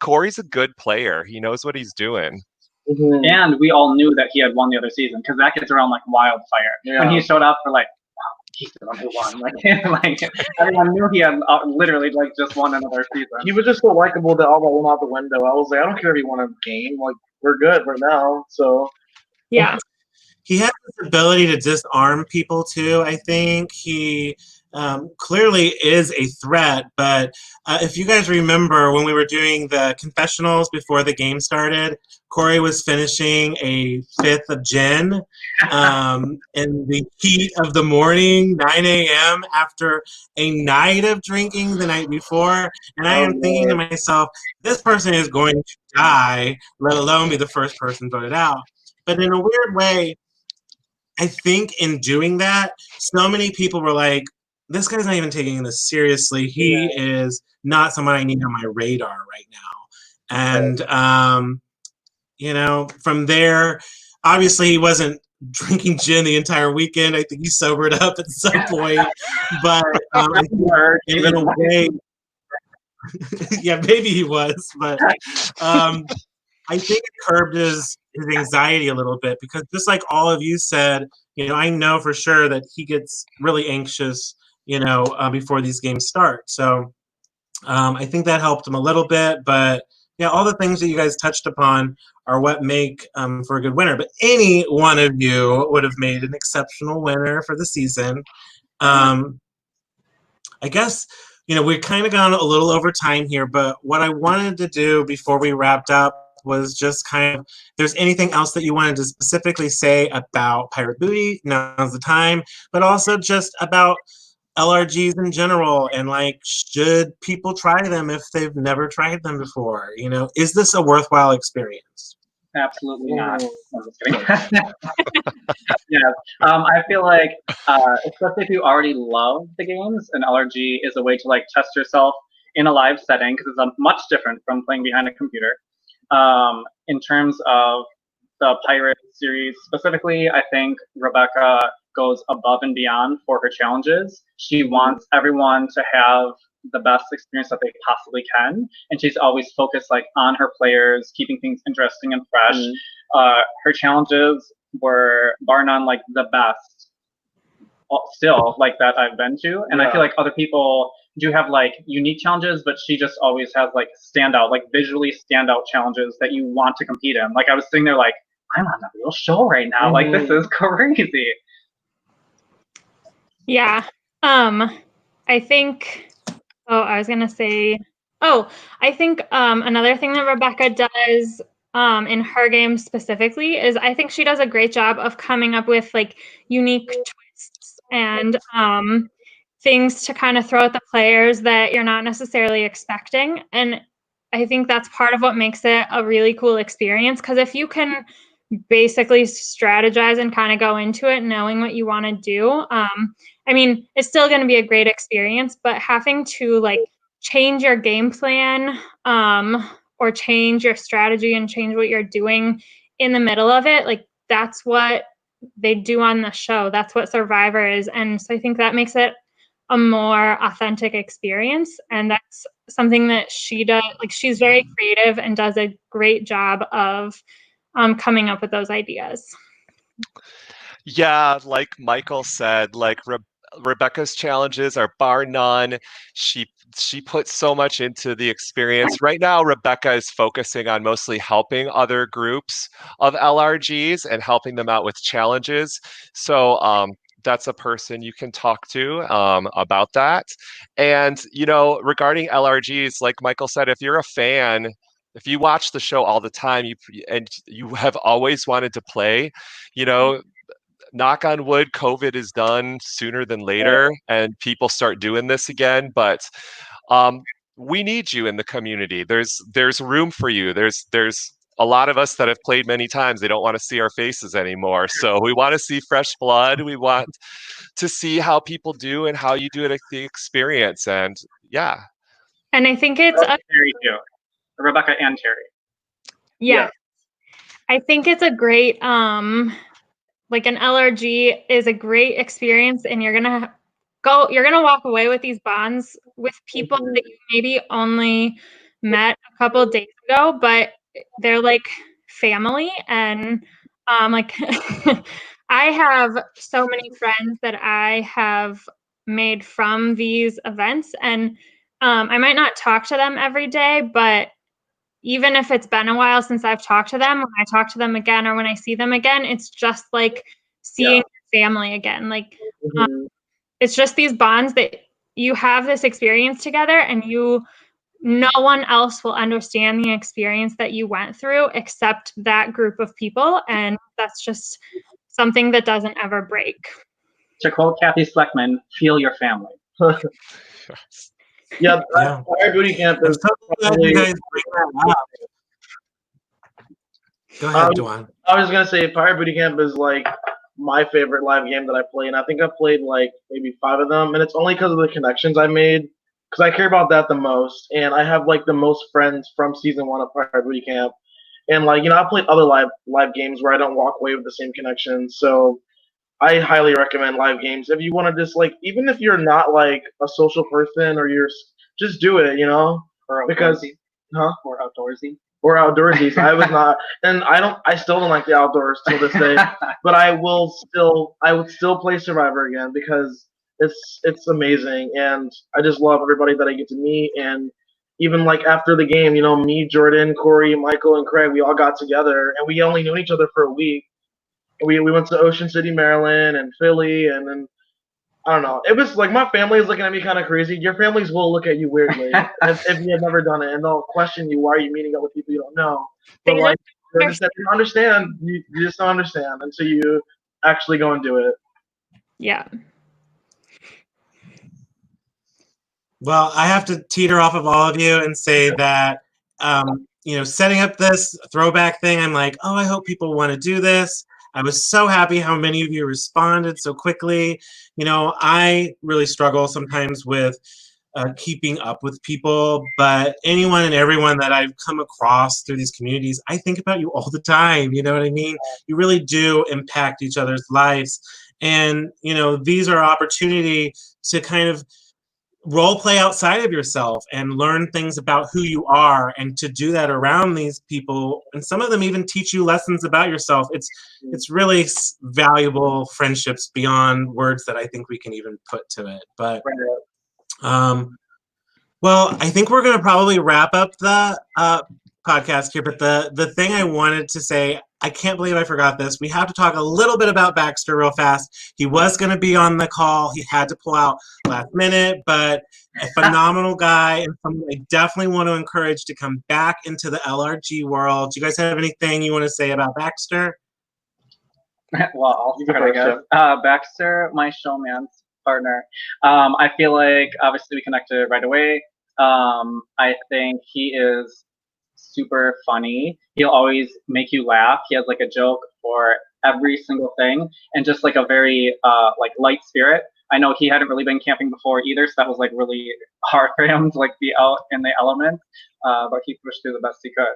[SPEAKER 4] Corey's a good player. He knows what he's doing.
[SPEAKER 5] Mm-hmm. And we all knew that he had won the other season because that gets around like wildfire. Yeah. When he showed up for like, he's the one who won. Like everyone knew he had literally like just won another season.
[SPEAKER 6] He was just so likable that all that went out the window. I was like, I don't care if he won a game. Like, we're good right now. So
[SPEAKER 2] yeah,
[SPEAKER 1] he has this ability to disarm people too. I think clearly is a threat. But if you guys remember when we were doing the confessionals before the game started, Corey was finishing a fifth of gin in the heat of the morning, 9 a.m. after a night of drinking the night before. And I am thinking to myself, this person is going to die, let alone be the first person voted out. But in a weird way, I think in doing that, so many people were like, this guy's not even taking this seriously. He is not someone I need on my radar right now. And, you know, from there, obviously he wasn't drinking gin the entire weekend. I think he sobered up at some point. But I think in a way, yeah, maybe he was. But I think it curbed his anxiety a little bit because just like all of you said, you know, I know for sure that he gets really anxious, you know, before these games start. So I think that helped him a little bit. But yeah, all the things that you guys touched upon are what make for a good winner. But any one of you would have made an exceptional winner for the season. I guess, you know, we've kind of gone a little over time here, but what I wanted to do before we wrapped up was just kind of, if there's anything else that you wanted to specifically say about Pirate Booty, now's the time, but also just about LRGs in general and like, should people try them if they've never tried them before? You know, is this a worthwhile experience?
[SPEAKER 5] Absolutely not. I'm just kidding. Yeah, I feel like, especially if you already love the games, an LRG is a way to like test yourself in a live setting because it's much different from playing behind a computer. In terms of the Pirate series specifically, I think Rebecca goes above and beyond for her challenges. She wants everyone to have the best experience that they possibly can, and she's always focused like on her players, keeping things interesting and fresh. Her challenges were bar none like the best still like that I've been to, and I feel like other people do have like unique challenges, but she just always has like standout, like visually standout challenges that you want to compete in. Like I was sitting there like, I'm on a real show right now. Like this is crazy.
[SPEAKER 2] Yeah. I think, I think another thing that Rebecca does in her game specifically is I think she does a great job of coming up with like unique twists and things to kind of throw at the players that you're not necessarily expecting. And I think that's part of what makes it a really cool experience, because if you can basically strategize and kind of go into it knowing what you want to do, I mean, it's still going to be a great experience, but having to like change your game plan or change your strategy and change what you're doing in the middle of it, like that's what they do on the show. That's what Survivor is. And so I think that makes it a more authentic experience. And that's something that she does. Like she's very creative and does a great job of coming up with those ideas.
[SPEAKER 4] Yeah, like Michael said, like Rebecca's challenges are bar none. She puts so much into the experience. Right now, Rebecca is focusing on mostly helping other groups of LRGs and helping them out with challenges. So that's a person you can talk to about that. And, you know, regarding LRGs, like Michael said, if you're a fan, if you watch the show all the time and you have always wanted to play, you know, knock on wood, COVID is done sooner than later and people start doing this again. But we need you in the community. There's room for you. There's a lot of us that have played many times. They don't want to see our faces anymore. So we want to see fresh blood. We want to see how people do and how you do it at the experience. And yeah.
[SPEAKER 2] And I think it's
[SPEAKER 5] Terry too. Rebecca and Terry.
[SPEAKER 2] Yeah. I think it's a great like an LRG is a great experience, and you're gonna walk away with these bonds with people that you maybe only met a couple of days ago, but they're like family. And like I have so many friends that I have made from these events, and I might not talk to them every day, but even if it's been a while since I've talked to them, when I talk to them again or when I see them again, it's just like seeing family again. Like it's just these bonds that you have this experience together, and no one else will understand the experience that you went through except that group of people, and that's just something that doesn't ever break.
[SPEAKER 5] To quote Kathy Sleckman, feel your family.
[SPEAKER 6] Yeah, Pirate Booty Camp is
[SPEAKER 1] probably... You guys bring that up. Go ahead, Duan.
[SPEAKER 6] I was gonna say Pirate Booty Camp is like my favorite live game that I play, and I think I've played like maybe 5 of them, and it's only because of the connections I made, because I care about that the most, and I have like the most friends from season 1 of Pirate Booty Camp, and like I've played other live games where I don't walk away with the same connections, so I highly recommend live games if you want to just like, even if you're not like a social person, or you're just do it,
[SPEAKER 5] or
[SPEAKER 6] because
[SPEAKER 5] or outdoorsy.
[SPEAKER 6] Or outdoorsy. So I was not, and I still don't like the outdoors till this day. But I would still play Survivor again because it's amazing, and I just love everybody that I get to meet. And even like after the game, me, Jordan, Corey, Michael, and Craig, we all got together, and we only knew each other for a week. We went to Ocean City, Maryland, and Philly, and then I don't know. It was like my family is looking at me kind of crazy. Your families will look at you weirdly if you have never done it, and they'll question you, why are you meeting up with people you don't know? But like, they don't understand. You just don't understand until you actually go and do it.
[SPEAKER 2] Yeah.
[SPEAKER 1] Well, I have to teeter off of all of you and say that, setting up this throwback thing, I'm like, oh, I hope people want to do this. I was so happy how many of you responded so quickly. I really struggle sometimes with keeping up with people, but anyone and everyone that I've come across through these communities, I think about you all the time. You know what I mean? You really do impact each other's lives. And, these are opportunity to kind of role play outside of yourself and learn things about who you are, and to do that around these people, and some of them even teach you lessons about yourself. It's really valuable friendships beyond words that I think we can even put to it. But well, I think we're going to probably wrap up the podcast here, but the thing I wanted to say, I can't believe I forgot this. We have to talk a little bit about Baxter real fast. He was going to be on the call. He had to pull out last minute, but a phenomenal guy, and someone I definitely want to encourage to come back into the LRG world. Do you guys have anything you want to say about Baxter?
[SPEAKER 5] Well, I'll start, I guess. Baxter, my showman's partner. I feel like obviously we connected right away. I think he is super funny. He'll always make you laugh. He has like a joke for every single thing, and just like a very like light spirit. I know he hadn't really been camping before either, so that was like really hard for him to like be out in the elements. But he pushed through the best he could.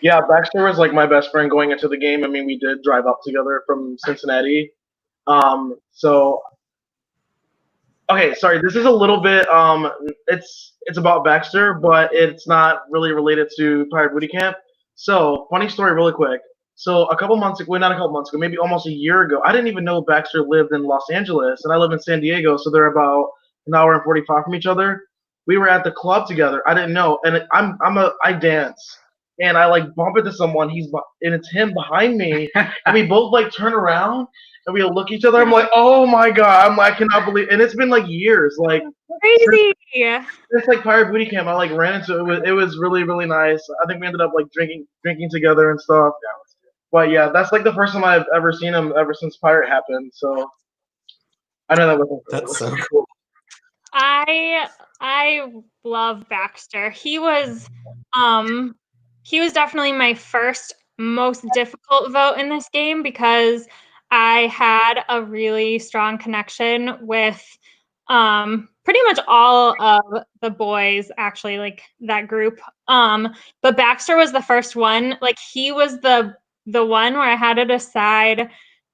[SPEAKER 6] Yeah, Baxter was like my best friend going into the game. I mean, we did drive up together from Cincinnati. So okay, sorry, this is a little bit it's about Baxter, but it's not really related to Pirate Booty Camp. So, funny story really quick. So a couple months ago, well, not a couple months ago, maybe almost a year ago, I didn't even know Baxter lived in Los Angeles, and I live in San Diego, so they're about an hour and 45 from each other. We were at the club together. I didn't know, and I dance, and I like bump into someone. And it's him behind me, and we both like turn around and we look at each other. I'm like, oh my god! I cannot believe. And it's been like years, like
[SPEAKER 2] crazy.
[SPEAKER 6] It's like Pirate Booty Camp. I like ran into it. It was really really nice. I think we ended up like drinking together and stuff. But yeah, that's like the first time I've ever seen him ever since Pirate happened. So I know that was
[SPEAKER 1] that's so cool.
[SPEAKER 2] I love Baxter. He was definitely my first most difficult vote in this game, because I had a really strong connection with pretty much all of the boys, actually, like that group. But Baxter was the first one. Like, he was the one where I had to decide,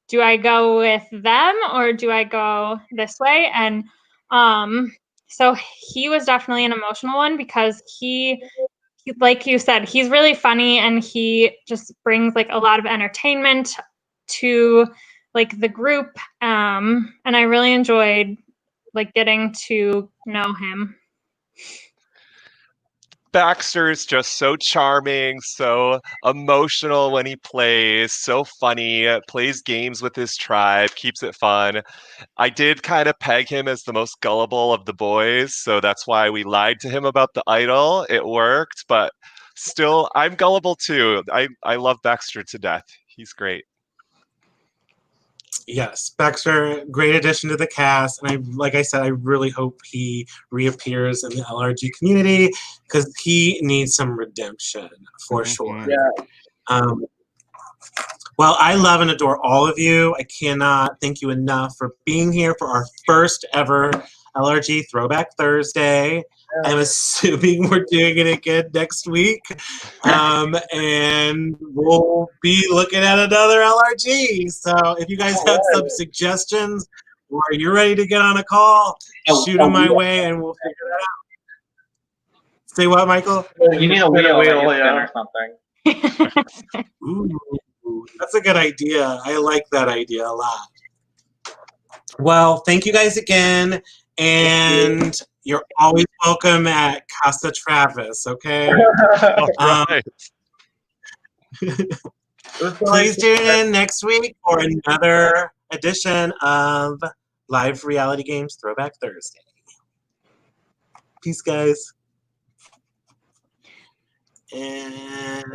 [SPEAKER 2] do I go with them or do I go this way? And so he was definitely an emotional one, because he, like you said, he's really funny, and he just brings like a lot of entertainment to like the group. And I really enjoyed like getting to know him.
[SPEAKER 4] Baxter is just so charming, so emotional when he plays, so funny, plays games with his tribe, keeps it fun. I did kind of peg him as the most gullible of the boys, so that's why we lied to him about the idol. It worked, but still, I'm gullible too. I love Baxter to death. He's great.
[SPEAKER 1] Yes, Baxter, great addition to the cast, and like I said, I really hope he reappears in the LRG community because he needs some redemption for sure.
[SPEAKER 6] Yeah.
[SPEAKER 1] Well, I love and adore all of you. I cannot thank you enough for being here for our first ever LRG Throwback Thursday. I'm assuming we're doing it again next week. And we'll be looking at another LRG. So if you guys have some suggestions or you're ready to get on a call, shoot them my way and we'll figure that out. Say what, Michael?
[SPEAKER 5] You need a wheel or something.
[SPEAKER 1] Ooh, that's a good idea. I like that idea a lot. Well, thank you guys again. And you're always welcome at Casa Travis, okay?
[SPEAKER 4] All right.
[SPEAKER 1] Please tune in next week for another edition of Live Reality Games Throwback Thursday. Peace, guys. And